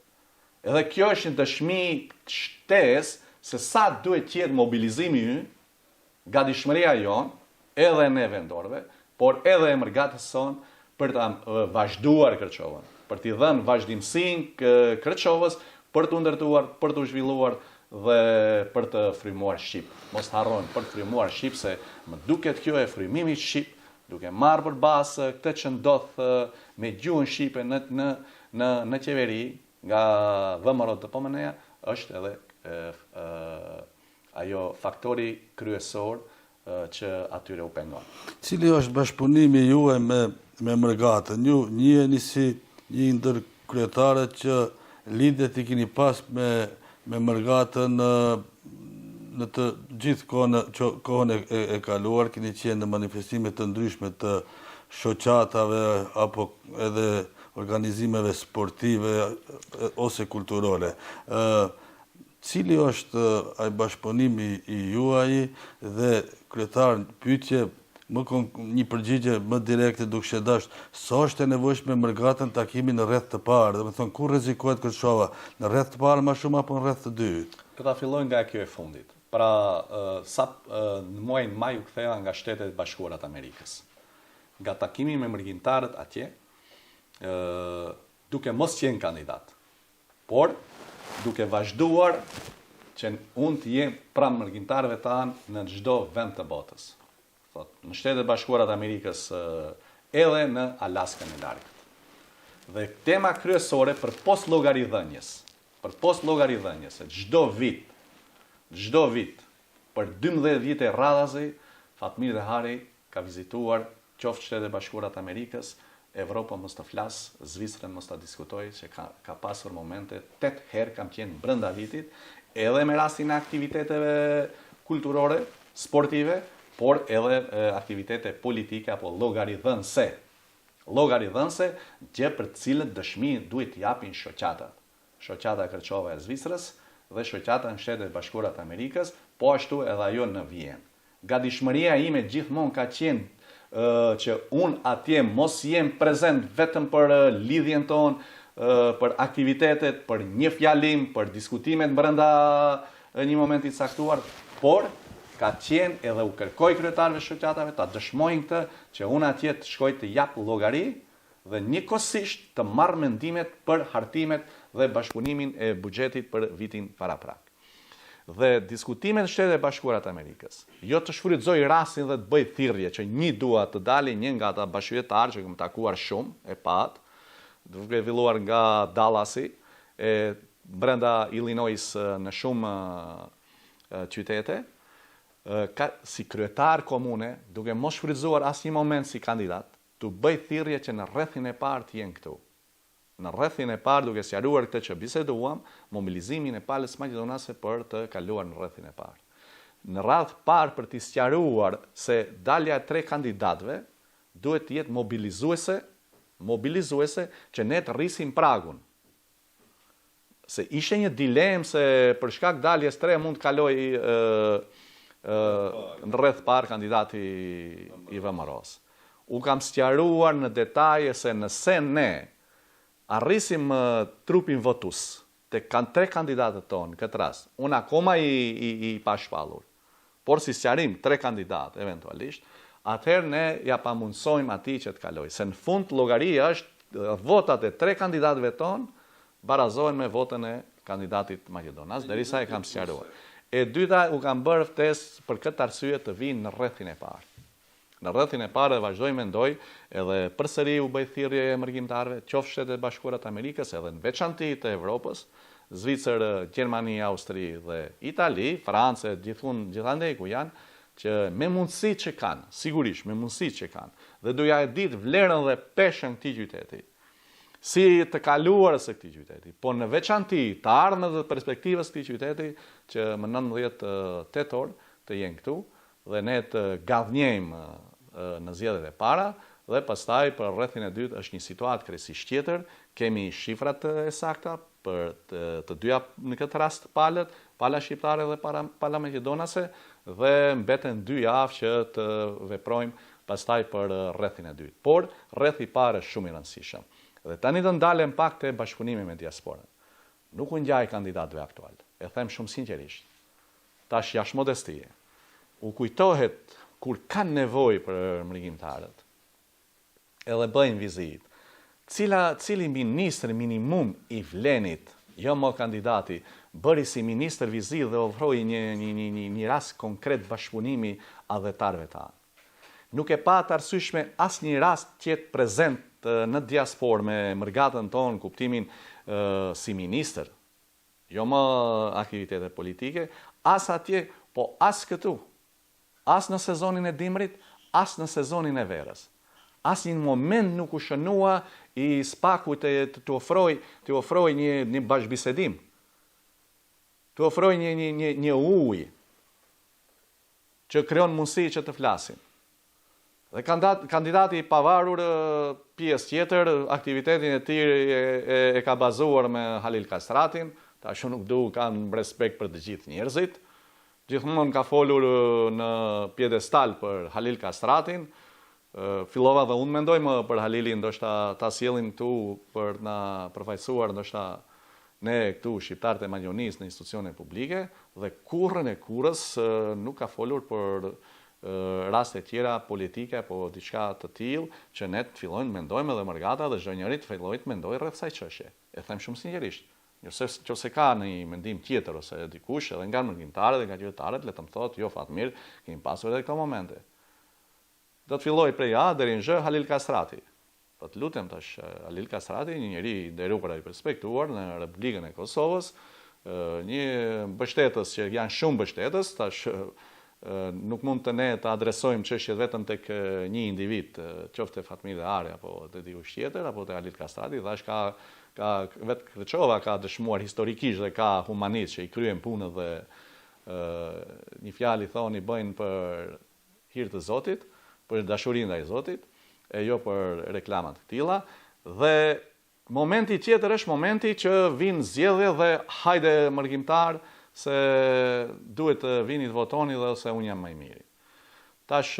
Edhe kjo është një dëshmi shtesë se sa duhet qetë mobilizimi ynë, gatishmëria jonë, edhe ne vendorëve, por edhe e mërgatës sonë për të vazhduar Kërçovën, për t'i dhënë vazhdimsinë Kërçovës, për të ndërtuar, për të zhvilluar dhe për të frymuar Shqip. Mos harrojmë për të frymuar Shqip, se më duket kjo e frymimi Shqip, duke marrë për basë këtë që ndodh me gjuhën Shqipe në qeveri, nga VMRO të PMN-ja, është edhe ajo faktori kryesor që atyre u pengon. Cili është bashkëpunimi juaj me Mërgatën? Ju njiheni si një ndër kryetarët që lidhjet i keni pas me Mërgatën në të gjithë kohën e kaluar, keni qenë në manifestime të ndryshme të shoqatave apo edhe organizimeve sportive ose kulturore. Cili është ai bashkëpunimi i juaj dhe kryetar pyetje një përgjigje më direkte duke dashur, sa është e nevojshme me Mërgatën takimi në rreth të parë, do të thonë ku rrezikohet Kërçova, në rreth të parë më shumë apo në rreth të dytë? Do ta filloj nga kjo e fundit. Pra, në muajin maj u ktheva nga Shtetet e Bashkuara të Amerikës. Nga takimi me mërgjimtarët atje, duke mos qenë kandidat, por duke vazhduar që unë të jem pranë mërgjimtarëve tanë në çdo vend të botës. Në Shtetet e Bashkuara të Amerikës edhe në Alaskën e Largët. Dhe tema kryesore për post llogaridhënies, se çdo vit për 12 vite rradhazi, Fatmir Dehari ka vizituar qoftë Shtetet e Bashkuara të Amerikës, Evropa mos të flas, Zvicrën mos ta diskutoj, që ka pasur momente 8 herë kam qenë brenda vitit, edhe me rastin e aktiviteteve kulturore, sportive, por edhe aktivitete politike apo llogaridhënëse, gjë për të cilët dëshmi duhet t'i japin shoqatat. Shoqata Kërçova e Zvicrës dhe shoqata në Shtetet e Bashkuara të Amerikës, po ashtu edhe ajo në Vjenë. Gatishmëria ime gjithmonë ka qenë që unë atje mos jem prezent vetëm për lidhjen tonë, për aktivitetet, për një fjalim, për diskutimet brenda një momenti caktuar, por ka qenë edhe u kërkoj kryetarëve shoqatave ta dëshmojnë këtë, që unë atje të shkoj të jap llogari dhe njëkohësisht të marr mendimet për hartimet dhe bashkëpunimin e buxhetit për vitin paraprak. Dhe diskutimet në Shtetet e Bashkuara të Amerikës, jo të shfrytëzoj rastin dhe të bëj thirrje që një dua të dalë një nga ata bashkëqytetarë që kam takuar shumë e pat, duke filluar nga Dallasi, brenda Illinois në shumë qytete, si kryetar komune, duke mos shfrytëzuar asnjë moment si kandidat, të bëj thirrje që në rrethin e parë të jenë këtu. në rrethin e parë, duke sqaruar këtë që biseduam, mobilizimin e palës maqedonase për të kaluar në rrethin e parë. Në radhë parë për të sqaruar se dalja e 3 kandidatëve duhet të jetë mobilizuese që ne të rrisim pragun. Se ishte një dilemë se për shkak daljes 3 mund të kaloj në rreth parë kandidati i VMRO-s. U kam sqaruar në detaje se nëse ne arrisim trupin votues të 3 kandidatët tonë këtë rast, unë akoma i pashpallur, por si sqarim 3 kandidatë eventualisht, atëherë ne ja pamundsojmë atij që të kaloj. Se në fund llogaria është votat e 3 kandidatëve tonë barazohen me votën e kandidatit maqedonas, derisa e kam sqaruar. E dyta u kam bërë ftesë për këtë arsye të vinë në rrethin e parë. Në rrethin e parë vazhdoj mendoj edhe përsëri u bëj thirrje e mërgjimtarëve, qoftë Shtetet Bashkuara të Amerikës edhe në veçanti të Evropës, Zvicër, Gjermani, Austri dhe Itali, Francë, gjithandej ku janë, që me mundësi që kanë, sigurisht me mundësi që kanë, dhe doja e ditë vlerën dhe peshën këtij qyteti, si të kaluarës së këtij qyteti, po në veçanti të ardhmës dhe perspektivës këtij qyteti që më 19 tetor të jenë këtu dhe ne të gadhnjejmë në zgjedhjet e para dhe pastaj për rrethin e dytë është një situatë krejtësisht tjetër, kemi shifrat e sakta për të dyja në këtë rast pala shqiptare dhe pala maqedonase dhe mbeten 2 javë që të veprojmë pastaj për rrethin e dytë. Por rrethi i parë është shumë i rëndësishëm. Dhe tani të ndalem pak te bashkëpunimi me diasporën. Nuk u ngjaj kandidatëve aktual. E them shumë sinqerisht. Tash jashtë modestie. U kujtohet kur kanë nevojë për mërgjimtarët. Edhe bëjnë vizitë. Cili ministër minimum i vlenit, jo më kandidati, bëri si ministër vizitë dhe ofroi një rast konkret bashkëpunimi adhetarëve tanë. Nuk e pa të arsyeshme asnjë rast të jetë prezent në diasporë me mërgatën tonë, kuptimin si ministër, jo më aktivitete politike, as atje, po as këtu, as në sezonin e dimrit, as në sezonin e verës. As një moment nuk u shënua i spaku të ofroj një bashkëbisedim, të ofroj një ujë që krijon mundësi që të flasin. Dhe kandidati i pavarur pjesë tjetër, aktivitetin e tij e ka bazuar me Halil Kastratin, tash nuk kam respekt për të gjithë njerëzit. Gjithmonë ka folur në piedestal për Halil Kastratin. Fillova dhe unë mendoj më për Halilin, ndoshta ta sjellin këtu për na përfaqësuar ndoshta ne këtu shqiptarët e Maqedonisë në institucione publike dhe kurrën e kurrës nuk ka folur për raste tjera politike apo diçka të tillë që ne të fillojmë mendojmë edhe mërgata dhe çdo njeri të fillojë të mendojë rreth kësaj çështje. E them shumë sinqerisht. Nëse ka një mendim tjetër ose dikush edhe nga mërgjimtarët dhe nga qytetarët, le të më thotë, jo Fatmir, kemi pasur edhe këto momente. Do të filloj prej A deri në Z Halil Kastrati. Po të lutem tash, Halil Kastrati, një njeri i nderuar i respektuar në Republikën e Kosovës, një mbështetës që janë shumë mbështetës, tash nuk mund të ne të adresojmë çështjet vetëm tek një individ, qoftë Fatmir Ari apo te dikush tjetër apo te Halil Kastrati, thash ka vetë Kreçova ka dëshmuar historikisht dhe ka humanist që i kryen punën dhe një fjalë i thoni bëjnë për hir të Zotit, për dashurinë ndaj Zotit, e jo për reklamat të tilla, dhe momenti tjetër është momenti që vinë zgjedhje dhe hajde mërgjimtar se duhet të vini të votoni dhe ose unë jam më i miri. Tash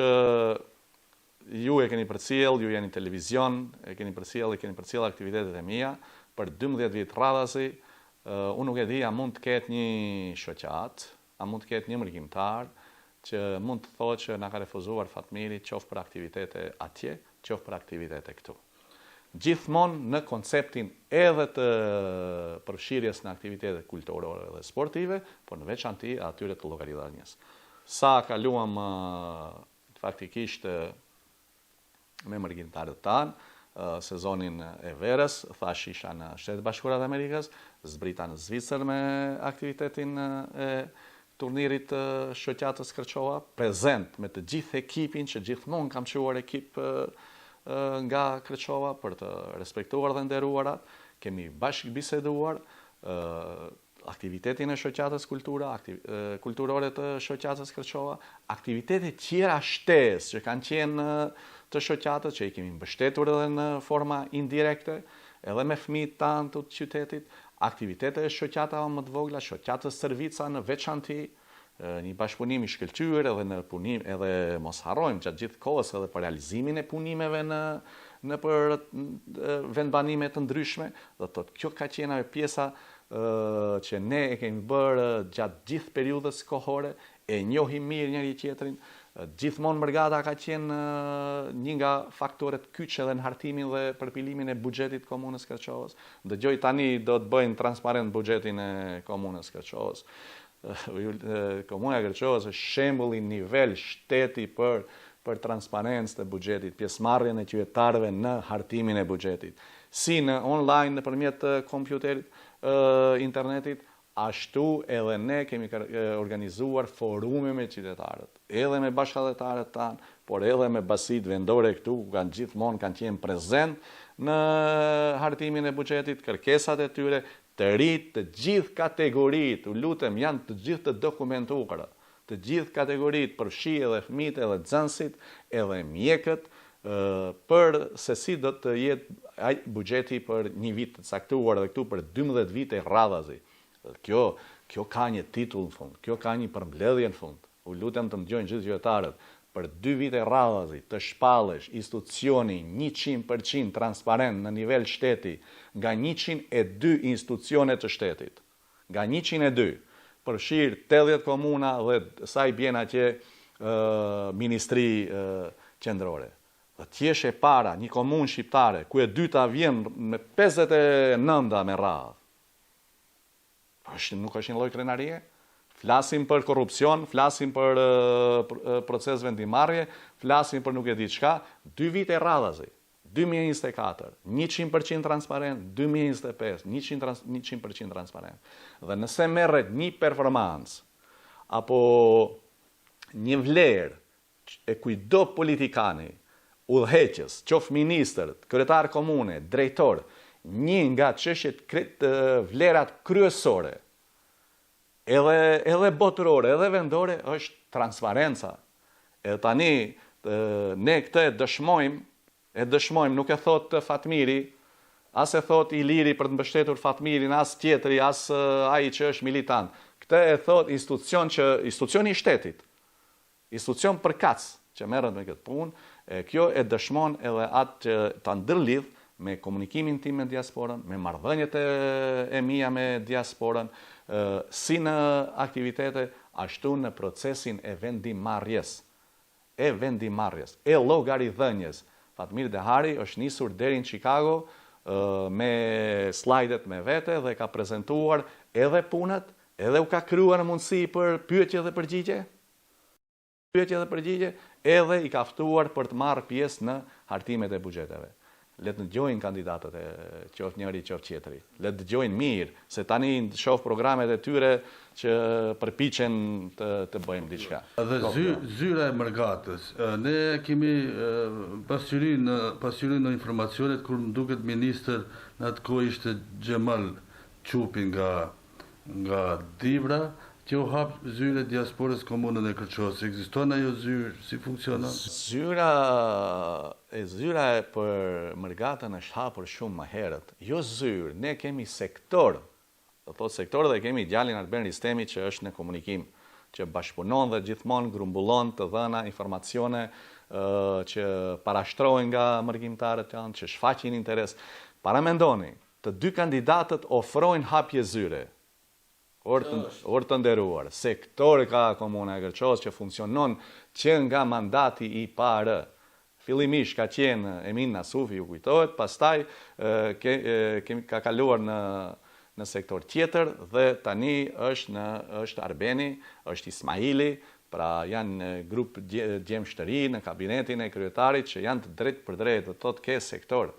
ju e keni përcjell, ju jeni televizion, e keni përcjell aktivitetet e mia për 12 vjet radhasi, unë nuk e di a mund të ketë një shoqat, a mund të ketë një mërgjimtar që mund të thotë që na ka refuzuar Fatmiri qoftë për aktivitete atje, qoftë për aktivitete këtu. Gjithmonë në konceptin edhe të përfshirjes në aktivitete kulturore dhe sportive, por në veçanti atyre të llogaritëdhënies. Sa kaluam faktikisht me mërgjimtarët tanë, sezonin e verës, thash isha në Shtetet Bashkuara të Amerikës, zbrita në Zvicër me aktivitetin e turnirit shoqatës Kërçova, prezent me të gjithë ekipin që gjithmonë kam quar ekip nga Kërçova për të respektuar dhe nderuarat. kemi bashkë biseduar aktivitetin e shoqatës kulturore të shoqatës Kërçova, aktivitetet tjera shtesë që kanë qenë të shoqatës, që i kemi mbështetur edhe në forma indirekte, edhe me fëmijët tanë të qytetit, aktivitetet e shoqatave më të vogla, shoqatës Stërvica në veçanti, një bashkëpunim i shkëlqyer edhe në punim, edhe mos harrojmë gjatë gjithë kohës edhe për realizimin e punimeve në për vendbanime të ndryshme, dhe kjo ka qenë ajo pjesa që ne e kemi bërë gjatë gjithë periudhës kohore, e njohim mirë njëri tjetrin. Gjithmonë Mërgata ka qenë një nga faktorët kyçe edhe në hartimin dhe përpilimin e buxhetit komunës Kërçovës. Dëgjoj tani do të bëjnë transparent buxhetin e komunës Kërçovës. Komuna e Kërçovës është shembull i nivel shteti për transparencë të buxhetit, pjesëmarrjen e qytetarëve në hartimin e buxhetit, si në online nëpërmjet kompjuterit, internetit, ashtu edhe ne kemi organizuar forume me qytetarët, edhe me bashkëdhetarët tanë, por edhe me basitë vendore këtu, gjithmonë kanë qenë prezent në hartimin e buxhetit, kërkesat e tyre, të rritë të gjithë kategoritë, u lutem, janë të gjithë të dokumentuara, të gjithë kategoritë, përfshi edhe fëmijët, edhe nxënësit, edhe mjekët, për se si do të jetë buxheti për një vit të caktuar dhe këtu për 12 vite radhazi. Kjo ka një titull në fund, kjo ka një përmbledhje në fund. U lutem të më dëgjojnë gjithë qytetarët, për 2 vite radhazi të shpallesh institucioni 100% transparent në nivel shteti nga 102 institucione të shtetit. Nga 102, përfshirë 80 komuna dhe sa i bjen atje ministri qendrore. Dhe t'jesh e para, një komunë shqiptare, ku e dyta vjen me 59 me radhë. Nuk është një lloj krenarie? Flasim për korrupsion, flasim për proces vendimarrje, flasim për nuk e di çka, 2 vite radhazi. 2024, 100% transparent, 2025, 100% transparent. Dhe nëse merret një performancë, apo një vlerë e kujdo politikani, udhëheqës, qof ministër, kryetar komune, drejtor, një nga çështjet vlerat kryesore, edhe botërore, edhe vendore, është transparenca. E tani, ne këtë e dëshmojmë, nuk e thot Fatmiri, as e thot Iliri për të mbështetur Fatmirin, as tjetri, as ai që është militant. Këtë e thot institucioni i shtetit, institucion përkatës që merret me këtë punë, kjo e dëshmon edhe atë që ta ndërlidh me komunikimin tim me diasporën, me marrëdhëniet e mia me diasporën, si në aktivitete, ashtu në procesin e vendimarrjes, e llogaridhënies. Fatmir Dehari është nisur deri në Chicago me slajdet me vete dhe ka prezantuar edhe punët, edhe u ka krijuar mundësi për pyetje dhe përgjigje, edhe i ka ftuar për të marrë pjesë në hartimet e buxheteve. Le të dëgjojnë kandidatët e qoftë njëri qoftë tjetri. Le të dëgjojnë mirë, se tani shoh programet e tyre që përpiqen të bëjmë diçka. Dhe zyra e Mërgatës, ne kemi pasqyrinë në informacionet kur më duket ministër në atë kohë ishte Xhemal Çupi nga Divra, që u hap zyre diasporës komunën e Kërçovës. Ekziston ajo zyrë, si funksionon? Zyra për Mërgatën është hapur shumë më herët. Jo zyrë, ne kemi sektor. Do thotë sektor dhe kemi djalin Arben Ristemi që është në komunikim, që bashkëpunon dhe gjithmonë grumbullon të dhëna informacione që parashtrohen nga mërgjimtarët janë, që shfaqin interes. Paramendoni, të dy kandidatët ofrojnë hapje zyre. Orë të nderuar, sektor ka komuna e Kërçovës që funksionon që nga mandati i parë. Fillimisht ka qenë Emin Nasufi, ju kujtohet, pastaj ka kaluar në sektor tjetër dhe tani është Arbeni, është Ismaili, pra janë grup djemshtëri në kabinetin e kryetarit që janë të drejt për drejt dhe tot ke sektor.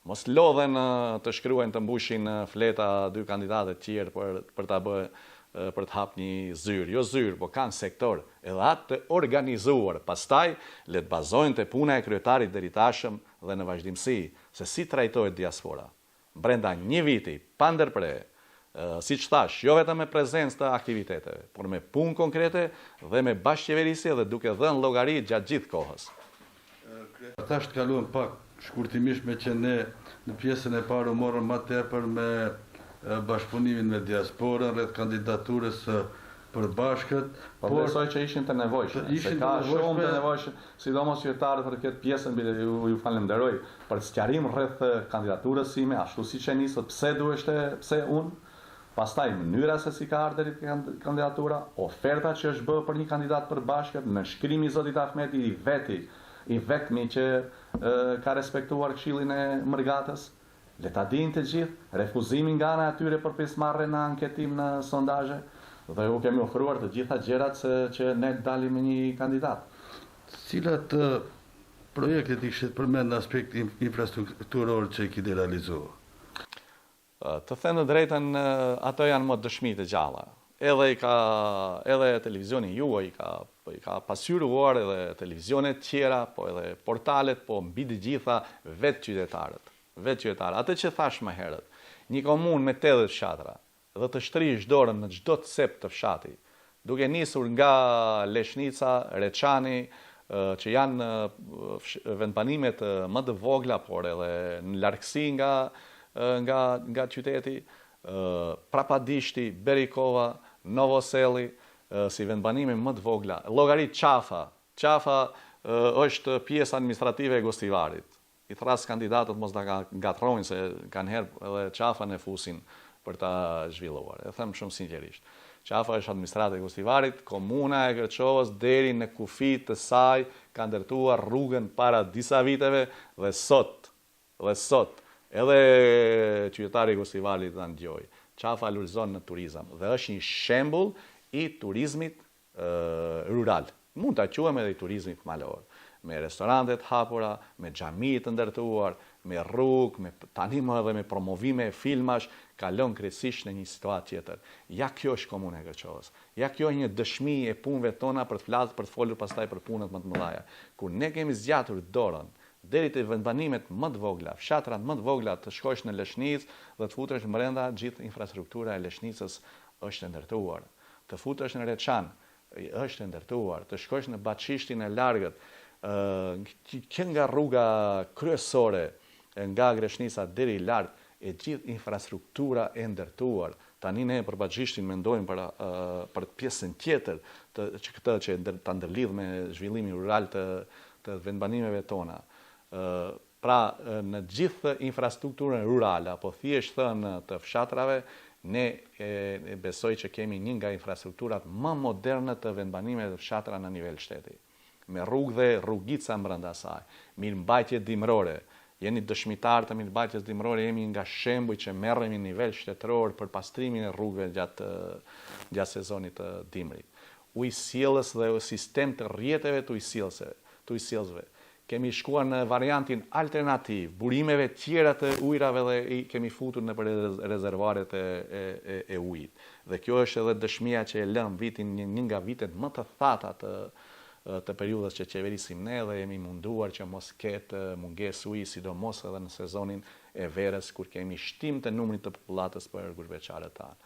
Mos lodhen të shkruen të mbushin fleta dy kandidatët tjerë për të hap një zyrë. Jo zyrë, po kanë sektor edhe atë të organizuar. Pastaj, le të bazojnë të puna e kryetarit deri tashëm dhe në vazhdimsi, se si trajtohet diaspora. brenda një viti, pa ndërprer, si që thash, jo vetëm me prezencë të aktiviteteve, por me punë konkrete dhe me bashkëqeverisje dhe duke dhënë llogari gjatë gjithë kohës. Tash të kaluam pak shkurtimisht me që ne në pjesën e parë u morëm më tepër me bashkëpunimin me diasporën rreth kandidaturës për bashkët. Por besoj që ishin të nevojshme, se ka shumë të nevojshme, sidomos qytetarët për këtë pjesën ju falenderoj për sqarim rreth kandidaturës sime, ashtu siç e nisët, pse unë, pastaj mënyra se si ka ardhur kandidatura, oferta që është bërë për një kandidat për bashkët, në shkrimi i zotit Ahmeti i vetmi që ka respektuar Këshillin e Mërgatës. Le ta dinë të gjithë, refuzimin nga ana e atyre për pjesëmarrje në anketim në sondazhe, dhe u kemi ofruar të gjitha gjërat që ne dalim me një kandidat. Cilat projektet ishte përmend në aspekt infrastrukturor që i keni realizuar? Të them të drejtën, ato janë më dëshmi të gjalla. Edhe televizioni juaj i ka pasqyruar, edhe televizionet tjera, po edhe portalet, po mbi të gjitha vetë qytetarët. Atë që thash më herët, një komunë me 80 fshatra dhe të shtrish dorën në çdo cep të fshati, duke nisur nga Leshnica, Reçani, që janë vendbanimet më të vogla, por edhe në largësi nga qyteti, Prapadishti, Berikova, Novoselli, si vendbanime më të vogla. Llogarit Qafa është pjesë administrative e Gostivarit. I thras kandidatët mos ta gatrojnë se kanë herë edhe Qafën e fusin për ta zhvilluar. E them shumë sinqerisht. Qafa është administrata e Gostivarit, komuna e Kërçovës deri në kufit të saj ka ndërtuar rrugën para disa viteve dhe sot edhe qytetari i Gostivarit ta ndjoj. Qafa lullzon në turizëm dhe është një shembull i turizmit rural. Mund ta quajmë edhe i turizmit malor, me restorantet hapura, me xhami të ndërtuar, me rrugë, tani më edhe me promovime filmash, kalon krejtësisht në një situatë tjetër. Ja kjo është komuna e Kërçovës. Ja kjo është një dëshmi e punëve tona për të folur pastaj për punët më të mëdha. Kur ne kemi zgjatur dorën deri te vendbanimet më të vogla, fshatrat më të vogla, të shkosh në Leshnicë dhe të futesh brenda, gjithë infrastruktura e Leshnicës është e ndërtuar. Të futesh në Reçan është e ndërtuar, të shkosh në Batshishtin e Largët, që nga rruga kryesore nga Greshnica deri lart, e gjithë infrastruktura e ndërtuar. Tani ne për Batshishtin mendojmë për pjesën tjetër që ta ndërlidh me zhvillimin rural të vendbanimeve tona. Pra, në gjithë infrastrukturën rurale, apo thjesht thënë të fshatrave, ne besoj që kemi një nga infrastrukturat më moderne të vendbanimeve të fshatra në nivel shteti. Me rrugë dhe rrugica brenda saj, mirëmbajtje dimrore. Jeni dëshmitar të mirëmbajtjes dimrore, jemi nga shembuj që merremi në nivel shtetëror për pastrimin e rrugëve gjatë sezonit të dimrit. Ujësjellës dhe sistem të rrjeteve të ujësjellësve. Kemi shkuar në variantin alternativ, burimeve tjera të ujrave dhe kemi futur në për rezervuaret e ujit. Dhe kjo është edhe dëshmia që e lëm vitin një nga vitet më të thata të periudhës që qeverisim ne dhe jemi munduar që mos ketë mungesë uji, sidomos edhe në sezonin e verës, kur kemi shtim të numrit të popullatës për gushbeqarët tanë.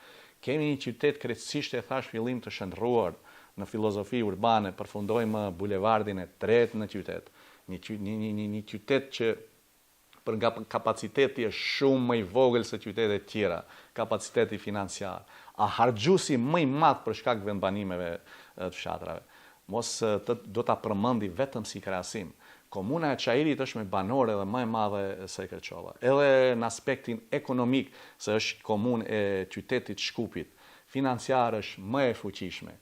Kemi një qytet krejtësisht e thash fillim të shndruar në filozofi urbane, përfundojmë bulevardin e tretë në qytet. Një qytet që për nga kapaciteti është shumë më i vogël se qytetet tjera, kapaciteti financiar. A harxhuesi më i madh për shkak vendbanimeve të fshatrave. Mos do ta përmendi vetëm si krahasim. Komuna e Çajirit është me banore dhe më e madhe se Kërçova. Edhe në aspektin ekonomik, se është komunë e qytetit Shkupit, financiar është më e fuqishme.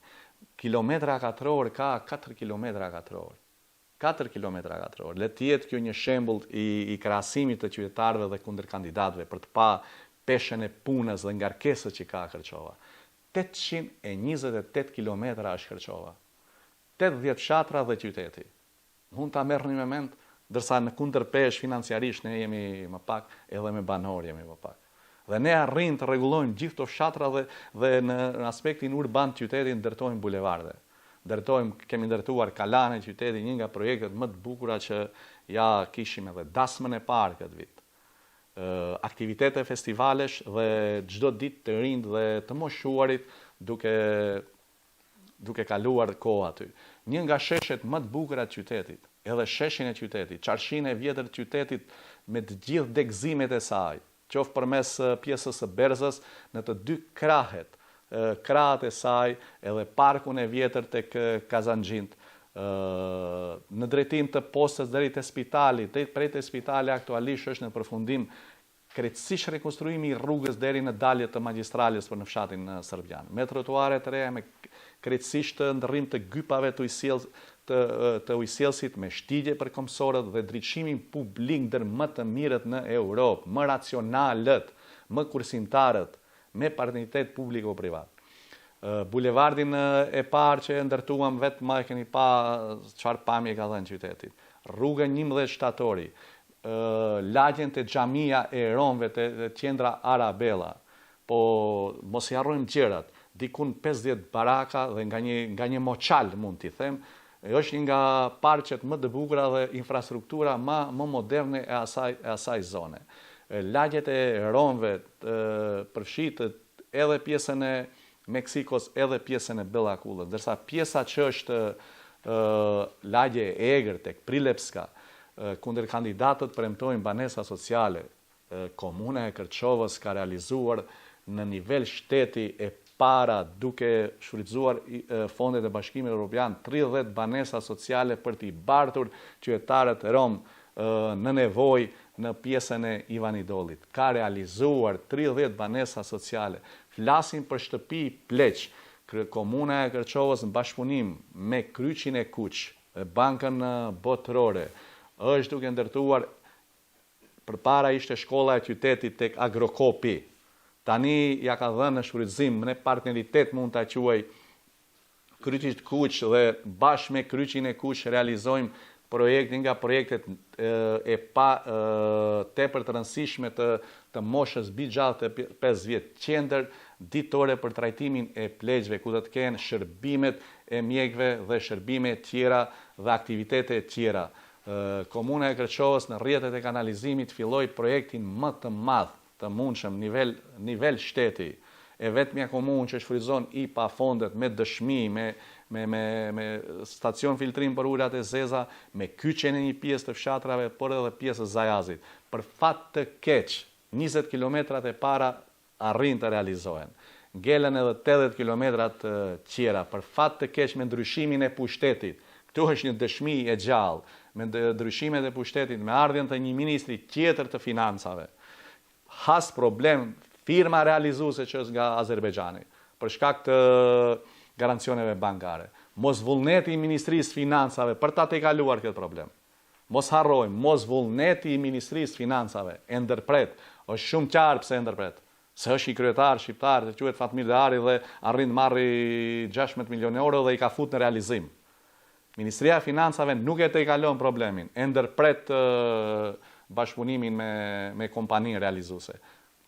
Kilometra katror ka 4 kilometra katror. 4 kilometra katror. Le të jetë kjo një shembull i krahasimit të qytetarëve dhe kundër kandidatëve për të pa peshën e punës dhe ngarkesat që ka Kërçova. 828 kilometra është Kërçova. 80 fshatra dhe qyteti. Mund ta merrni me mend, ndërsa në kundërpesh financiarisht ne jemi më pak, edhe me banor jemi më pak. Dhe ne arrim të rregullojmë gjithë këto fshatra dhe në aspektin urban të qytetit ndërtojmë bulevarde. Kemi ndërtuar Kalane qyteti, një nga projektet më të bukura që ja kishim edhe dasmën e parë këtë vit. aktivitete festivalesh dhe çdo ditë të rinj dhe të moshuarit duke kaluar kohë aty. Një nga sheshet më të bukura të qytetit, edhe sheshin e qytetit, qarshinë e vjetër të qytetit me të gjithë degëzimet e saj, qoftë përmes pjesës së Berzës në të dy krahet, krahat e saj, edhe parkun e vjetër tek Kazanxhint, në drejtim të postës deri te spitali, prej te spitali aktualisht është në përfundim krejtësisht rekonstruimi i rrugës deri në dalje të magjistrales për në fshatin serbian. Me trotuare të reja, me krejtësisht të ndërrim të gypave të ujësielësit, me shtigje për komsorët dhe drejtësimin publik ndër më të mirët në Europë, më racionalët, më kursimtarët, me partneritet publiko-privat. Bulevardin e parë që ndërtuam vetë ma e keni pa çfarë pamje ka dhënë qytetit. Rrugën 11 shtatori, lagjen të xhamia e Romëve të qendra Arabella, po mos i harrojmë gjërat, dikun 50 baraka dhe nga një moçal mund t'i them, është një nga parqet më të bukura dhe infrastruktura më moderne e asaj zone. Lagjet e Romëve përfshit edhe pjesën e Meksikos edhe pjesën e Bellakullës, ndërsa pjesa që është lagje e egër tek Prilepska, kundër kandidatët premtojnë banesa sociale, komuna e Kërçovës ka realizuar në nivel shteti e para duke shfrytzuar fondet e Bashkimit Evropian 30 banesa sociale për t'i bartur qytetarët rom në nevojë në pjesën e Ivanidollit. Ka realizuar 30 banesa sociale. Flasim për shtëpi pleq, komuna e Kërçovës në bashkëpunim me Kryqin e Kuq, Bankën Botërore, është duke ndërtuar, përpara ishte shkolla e qytetit tek Agrokopi. Tani ja ka dhënë në shfrytëzim, në partneritet mund ta quaj Kryqit Kuq dhe bashkë me Kryqin e Kuq realizojmë projektin nga projektet tepër të rëndësishme të moshës bigjallë të 5 vjet, qendër ditore për trajtimin e pleqve, ku do të kenë shërbimet e mjekve dhe shërbime tjera dhe aktivitete tjera. Komuna e Kërçovës në rrjetet e kanalizimit filloi projektin më të madh të mundshëm nivel shteti. E vetmja komunë që shfrytëzon IPA fondet me dëshmi, me stacion filtrim për ujërat e zeza, me kyçjen e një pjesë të fshatrave, por edhe pjesës Zajazit. Për fat të keq, 20 kilometrat e para arrin të realizohen. Ngelen edhe 80 kilometrat tjera. Për fat të keq me ndryshimin e pushtetit. Këtu është një dëshmi e gjallë me ndryshimet e pushtetit, me ardhjen të një ministri tjetër të financave. Has problem firma realizuese që është nga Azerbejxhani, për shkak të garancioneve bankare. Mos vullneti i Ministrisë Financave për ta tejkaluar këtë problem. Mos harrojmë, mos vullneti i Ministrisë Financave e ndërpret, është shumë qartë pse e ndërpret. Se është i kryetar shqiptar, që quhet Fatmir Deari dhe arrin të marrë 16 milionë euro dhe i ka futur në realizim. Ministria e Financave nuk e tejkalon problemin, e ndërpret bashkëpunimin me kompaninë realizuese.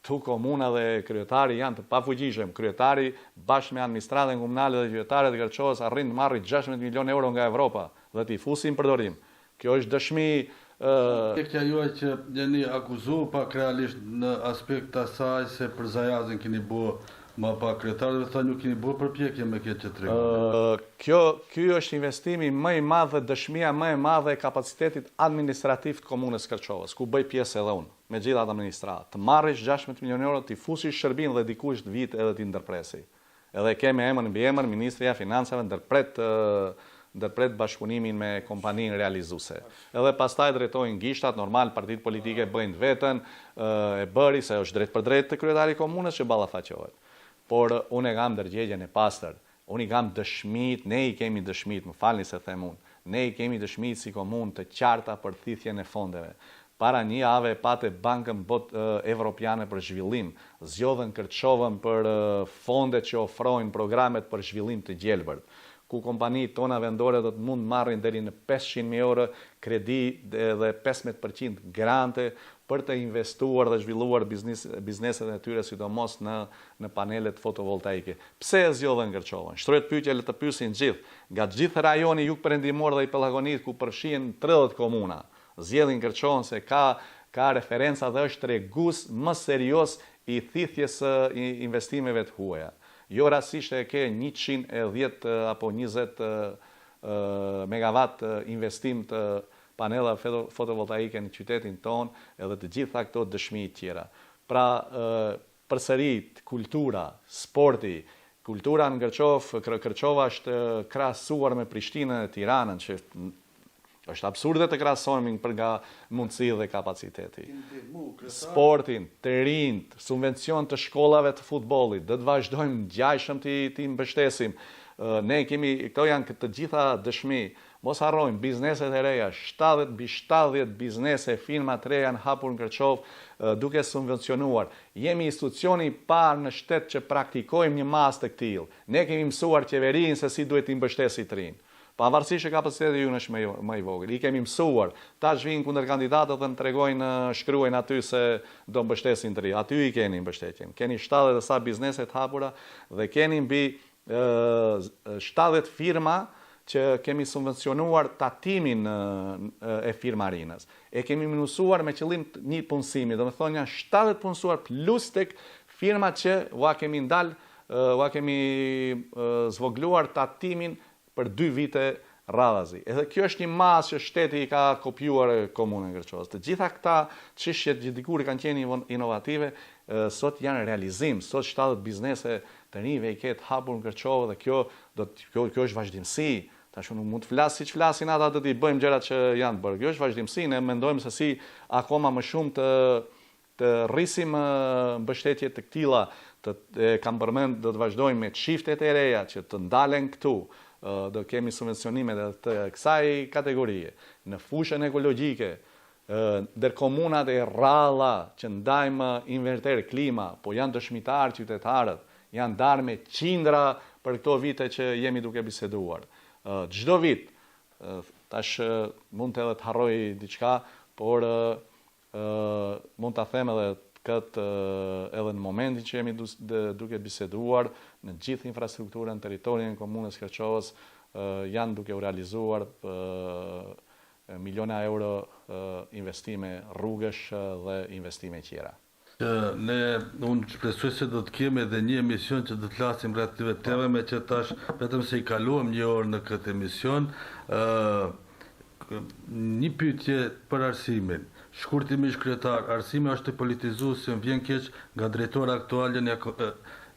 Tu komuna dhe kryetari janë të pafuqishëm. Kryetari bashkë me administratën komunale dhe qytetarët e Kërçovës arrin të marrë 16 milionë euro nga Evropa dhe t'i fusin përdorim. Kjo është dëshmi. Kja juaj që jeni akuzu pak realisht në aspekt të asaj se për Zajazin keni bërë ma pak kryetarëve tha nuk keni bërë përpjekje me këtë që tregon. Ky është investimi më i madh dhe dëshmia më e madhe e kapacitetit administrativ të komunës Kërçovës, ku bëj pjesë edhe unë, me gjithat administratë. Të marrësh 16 milionë euro, t'i fusish shërbim dhe dikush të vit edhe t'i ndërpresi. Edhe kemi emër mbi emër, Ministria e Financave ndërpret bashkëpunimin me kompaninë realizuese. Edhe pastaj drejtojnë gishtat, normal, partitë politike bëjnë vetën, e bëri se është drejt për drejt të kryetari komunës që ballafaqohet. Por unë e kam ndërgjegjen e pastër, unë i kam dëshmit, ne i kemi dëshmit, më falni se them unë, ne i kemi dëshmit si komunë të qarta për thithjen e fondeve. Para një jave pate Bankën Evropiane për zhvillim, zgjodhen Kërçovën për fondet që ofrojnë programet për zhvillim të gjelbërt, ku kompanitë tona vendore do të mund marrin deri në 500.000 euro kredi dhe 15% grante për të investuar dhe zhvilluar bizneset e tyre, sidomos në panelet fotovoltaike. Pse e zgjodhen Kërçovën? Shtrohet pyetje, le të pyesin gjithë. Nga gjithë rajoni jugperëndimor dhe i pellagonit ku përfshihen 30 komuna, zgjedhin Kërçovën se ka ka referenca dhe është tregus më serios i thithjes investimeve të huaja. Jo rastisht e ke 110 apo 20 megawatt investim të panela fotovoltaike në qytetin ton, edhe të gjitha këto dëshmi tjera. Pra, përsërit, kultura, sporti, kultura në Kërçova është krahasuar me Prishtinën e Tiranën, që është absurde të krahasojmë për nga mundësi dhe kapaciteti. Sportin, të rinjt, subvencion të shkollave të futbollit, dhe të vazhdojmë gjajshëm të mbështesim. Ne kemi, këto janë të gjitha dëshmi. Mos harrojmë, bizneset e reja, 70 biznese, firma të reja në hapur në Kërçovë duke subvencionuar. Jemi institucioni i parë në shtet që praktikojmë një mas të këtillë. Ne kemi mësuar qeverinë se si duhet t'i mbështesi të rinj. Pavarësisht që kapaciteti ju është më i vogël. I kemi mësuar. Tash vinë kundër kandidatët dhe në tregojnë, shkruajnë aty se do mbështesin të rinj. Aty i keni mbështetjen. Keni 70 sa biznese të hapura dhe keni mbi 70 firma që kemi subvencionuar tatimin e firmarinës. E kemi minusuar me qëllim një punësimi, do me thonë janë 70 punësuar plus tek firma që ua kemi zvogluar tatimin për 2 vite radhazi. Edhe kjo është një masë që shteti i ka kopjuar komunën Kërçovës. Të gjitha këta çështjet që dikur kanë qenë inovative, sot janë realizim, sot 70 biznese të rinjve i ketë hapur në Kërçovë dhe kjo është vazhdimsi. Tash nuk mund të flas siç flasin ata të t'i bëjmë gjërat që janë bërë. Kjo është vazhdimsi, ne mendojmë se si akoma më shumë të rrisim mbështetje të këtilla, kam përmend do të vazhdojmë me çiftet e reja që të ndalen këtu. Do kemi subvencionime të kësaj kategorie në fushën ekologjike, ndër komunat e rralla që ndajmë inverter klima, po janë dëshmitar qytetarët, janë darë me qindra për këto vite që jemi duke biseduar. Çdo vit, tash mund të edhe të harroj diçka, por mund ta them edhe këtë edhe në momentin që jemi duke biseduar, në gjithë infrastrukturën në territorin e komunës Kërçovës janë duke u realizuar miliona euro investime rrugësh dhe investime tjera. Unë shpresoj se do të kemi edhe një emision që do të flasim rreth këtyre temave, me që tash vetëm se i kaluam 1 orë në këtë emision. Një pyetje për arsimin. Shkurtimisht kryetar, arsimi është i politizuar, se vjen keq nga drejtori aktual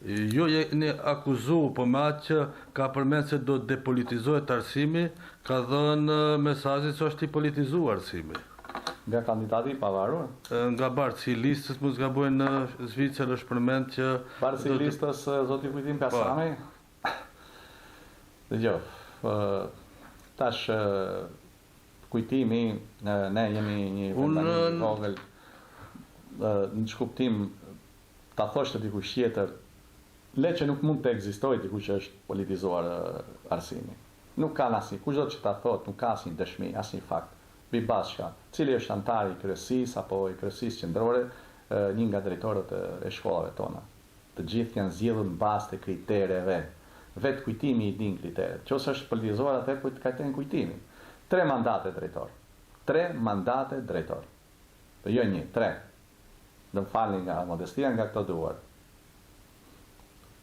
jo jeni akuzu, po me atë që ka përmend se do të depolitizohet arsimi, ka dhënë mesazhin se është i politizuar arsimi. Nga kandidati i pavarur? Nga bartësi listës, mos gabojnë në Zvicër është përmend që... Bartësi listës, zoti Kujtim Kasami? Dëgjoj, tash Kujtimi, ne jemi një vendani vogël, në çkuptim ta thoshte dikush tjetër, le që nuk mund të ekzistojë dikush që është politizuar arsimi. Nuk ka asnjë, kushdo që ta thotë, nuk ka asnjë dëshmi, asnjë fakt. Bibashka, cili është antar i kryesisë apo i kryesisë qendrore, një nga drejtorët e shkollave tona. Të gjithë janë zgjedhur në bazë të kritereve. Vetë Kujtimi i din kriteret. Nëse është politizuar atë ka të kenë Kujtimi. 3 mandate drejtor. 3 mandate drejtor. Po jo 1, 3. Do më falni nga modestia nga këto duar.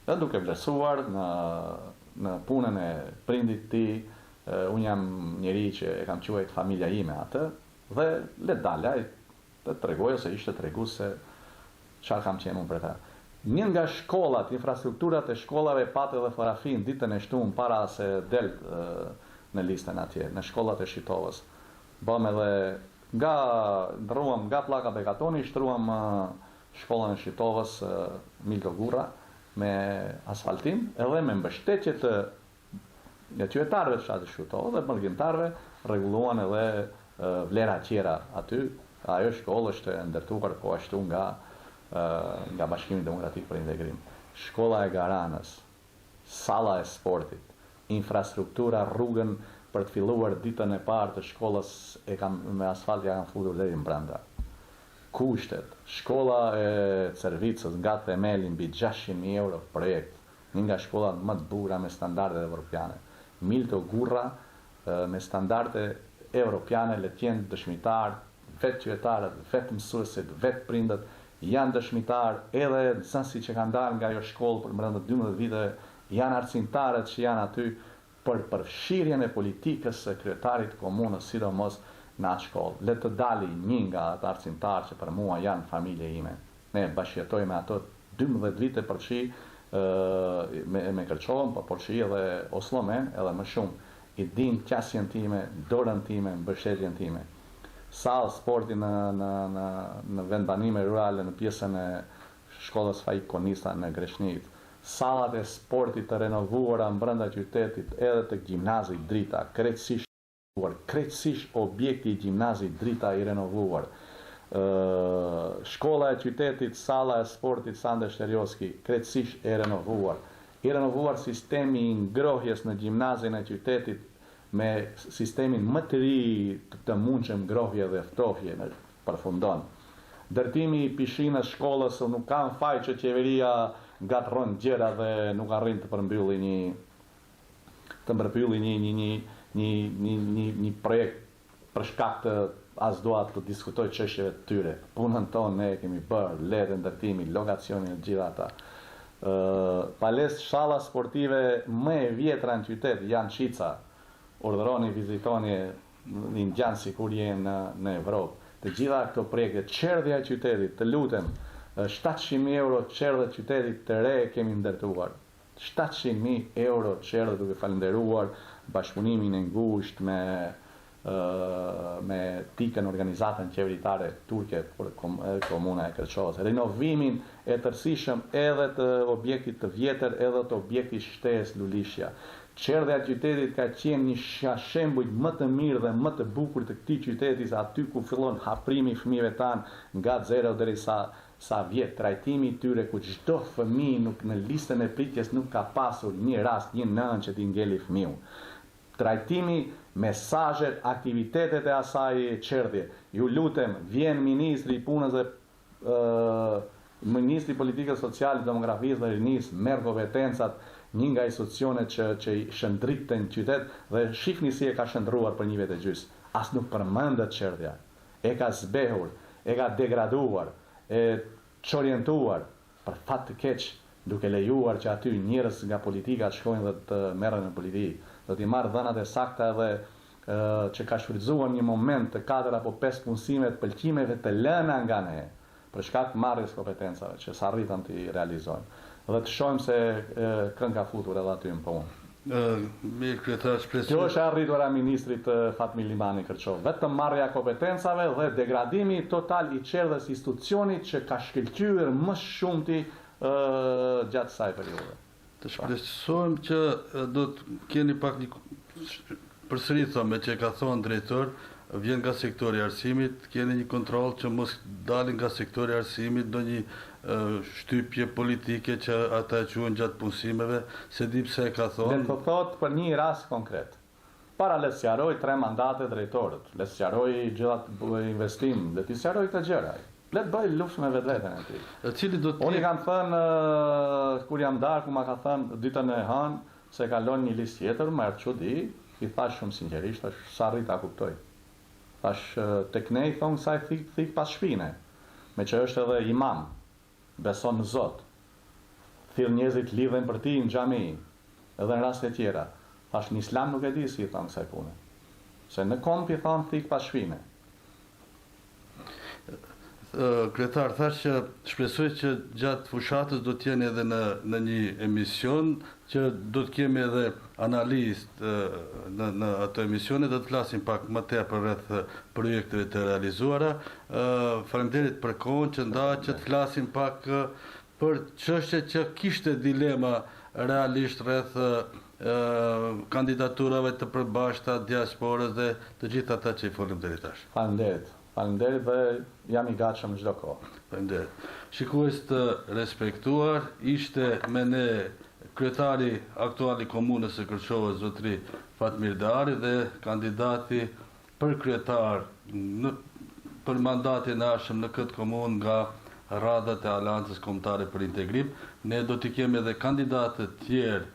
Dhe duke vlerësuar në punën e prindit të tij. Unë jam njeri që e kam quajt familja ime atë, dhe le dalaj të tregoj ose ishte tregu se çfarë kam qenë unë për ta. Një nga shkollat, infrastrukturat e shkollave patë edhe forafin ditën e shtunë para se del në listën atje, në shkollat e Shqitovës. Bëm edhe ndruam nga pllaka Bekatoni, shtruam shkollën e Shqitovës Milko Gurra me asfaltim edhe me mbështetje të qytetarëve të fshatit Shqitovë dhe përgjimtarëve rregulluan edhe vlera tjera aty. Ajo shkollë është ndërtuar po ashtu nga Bashkimi Demokratik për Integrim. Shkolla e Garanës, salla e sportit, infrastruktura, rrugën për të filluar ditën e parë të shkollës me asfalt ja kanë futur deri brenda. Kushtet, shkolla e Cervicës nga themeli mbi 600.000 euro projekt, një nga shkollat më të bukura me standarde evropiane. Milto Gurra me standarde evropiane le të jenë dëshmitar vetë qytetarët, vetë mësuesit, vetë prindët, janë dëshmitar, edhe nxënësit që kanë dalë nga ajo shkollë për brenda 12 vite, janë arsimtarët që janë aty për përfshirjen e politikës së kryetarit të komunës, sidomos në atë shkollë. Le të dali një nga atë arsimtarë që për mua janë familje ime. Ne bashkëjetoj me ato 12 vite përfshi me Kërçovën, po përfshi edhe Oslomen, edhe më shumë. I din qasjen time, dorën time, mbështetjen time. Sallë sporti në vendbanime rurale në pjesën e shkollës Faik Konista në Greshnit. Sallat e sportit të renovuara brenda qytetit, edhe të gjimnazit Drita, krejtësisht objekti i gjimnazit Drita i renovuar. Shkolla e qytetit, salla e sportit Sande Shterjoski, krejtësisht e renovuar. I renovuar sistemi i ngrohjes në gjimnazin e qytetit me sistemin më të ri të mundshëm ngrohje dhe ftohje përfundon. Ndërtimi i pishinës shkollës nuk kanë faj që qeveria gatron gjëra dhe nuk arrin të përmbylli një projekt për shkak të as dua të diskutoj çështjeve të tyre. Punën tonë ne kemi bërë, letë ndërtimi, lokacionin e gjitha ata. Palestra, shalla sportive më e vjetra në qytet janë Çica. Urdhëroni, vizitoni, një ngjanë sikur jenë në Evropë. Të gjitha këto projekte, çerdhja e qytetit, të lutem, 700.000 euro çerdhje e qytetit të re kemi ndërtuar. 700.000 euro çerdhje, duke falënderuar bashkëpunimin e ngushtë me tikën organizatën qeveritare turke për komuna e Kërçovës. Renovimin e tërësishëm edhe të objektit të vjetër, edhe të objektit shtesë Lulishja. Çerdhja e qytetit ka qenë një shembull më të mirë dhe më të bukur të këtij qyteti, aty ku fillon haprimi i fëmijëve tanë nga 0 deri sa vjet, trajtimi i tyre ku çdo fëmijë nuk në listën e pritjes nuk ka pasur një rast, një nënë që t'i ngeli fëmiu. Trajtimi, mesazhet, aktivitetet e asaj çerdhje. Ju lutem, vjen ministri i punës dhe ministri i politikës sociale, demografisë dhe rinisë, merr kompetencat një nga institucionet që i shëndriten në qytet dhe shifni si e ka shëndruar për një vit e gjys. As nuk përmendet çerdhja. E ka zbehur, e ka degraduar, e çorientuar për fat të keq, duke lejuar që aty njerëz nga politika të shkojnë dhe të merren në politikë. Do t'i marrë dhënat e sakta edhe që ka shfrytzuar një moment të 4 apo 5 punësime të pëlqimeve të lëna nga ne, për shkak të marrjes kompetencave që s'arritën t'i realizojnë. Dhe të shohim se kënd ka futur edhe aty në punë. Mirë, kryetar, shpresoj. Kjo është arritur a ministrit Fatmir Limani Kërçov. Vetëm marrja kompetencave dhe degradimi total i çerdhjes institucionit që ka shkëlqyer më shumti gjatë kësaj periudhe. Të shpresojmë që do të keni pak një përsëri me që ka thonë drejtor, vjen nga sektori i arsimit, keni një kontroll që mos dalin nga sektori i arsimit ndonjë shtypje politike që ata e quajnë gjatë punësimeve, se di pse e ka thonë. Le të thot për një rast konkret. Para le të sqaroj 3 mandate drejtorët, le të sqaroj gjitha investim, le të sqaroj këto gjëra. Le të bëj luftë me vetveten e tij. Cili do të Unë kam thënë kur jam darë, ku ma ka thënë ditën e hënë se kalon një listë tjetër, më erdhi çudi, i thash shumë sinqerisht, thash sa rrit ta kuptoj. Thash tek ne i thon sa thik pas shpine, me që është edhe imam, beson në Zot. Thirr njerëzit lidhen për ti në xhami, edhe në raste tjera. Thash në Islam nuk e di si i thon kësaj pune. Se në komp i thon thik pas shpine. Kryetar, thash që shpresoj që gjatë fushatës do t'jeni edhe në një emision që do të kemi edhe analistë në ato emisione, do të flasim pak më tepër rreth projekteve të realizuara. Faleminderit për kohën që nda që të flasim pak për çështje që kishte dilema realisht rreth kandidaturave të përbashkëta, diasporës dhe të gjithë ata që i folëm deri tash. Faleminderit. Faleminderit dhe jam i gatshëm çdo kohë. Faleminderit. Shikues të respektuar, ishte me ne kryetari aktuali komunës së Kërçovës, zotëri Fatmir Deari, dhe kandidati për kryetar për mandatin e ardhshëm në këtë komunë nga radhat e Aleancës Kombëtare për Integrim. Ne do t'i kemi edhe kandidatë të tjerë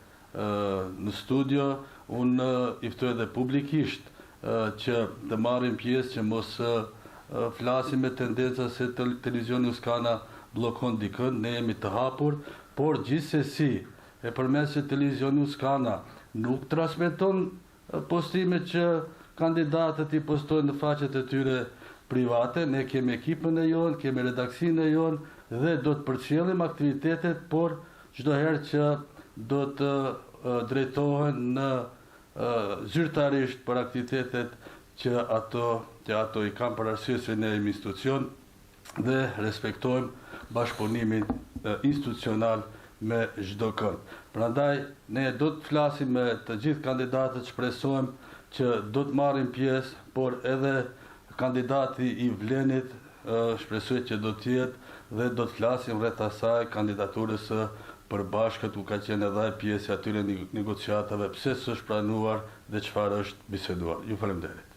në studio. Unë i ftoj edhe publikisht që të marrin pjesë, që mos flasim me tendenca se televizioni Uskana bllokon dikën, ne jemi të hapur, por gjithsesi, e përmes që televizioni Uskana nuk transmeton postime që kandidatët i postojnë në faqet e tyre private, ne kemi ekipën e jonë, kemi redaksinë e jonë dhe do të përcjellim aktivitetet, por çdo herë që do të drejtohen në zyrtarisht për aktivitetet që ato i kanë për arsye se ne jemi institucion dhe respektojmë bashkëpunimin institucional me çdo kënd. Prandaj ne do të flasim me të gjithë kandidatët, shpresojmë që do të marrin pjesë, por edhe kandidati i Vlenit shpresoj që do të jetë dhe do të flasim rreth asaj kandidaturës së përbashkët, ku ka qenë edhe pjesë atyre negociatave, pse s'është pranuar dhe çfarë është biseduar. Ju falenderoj.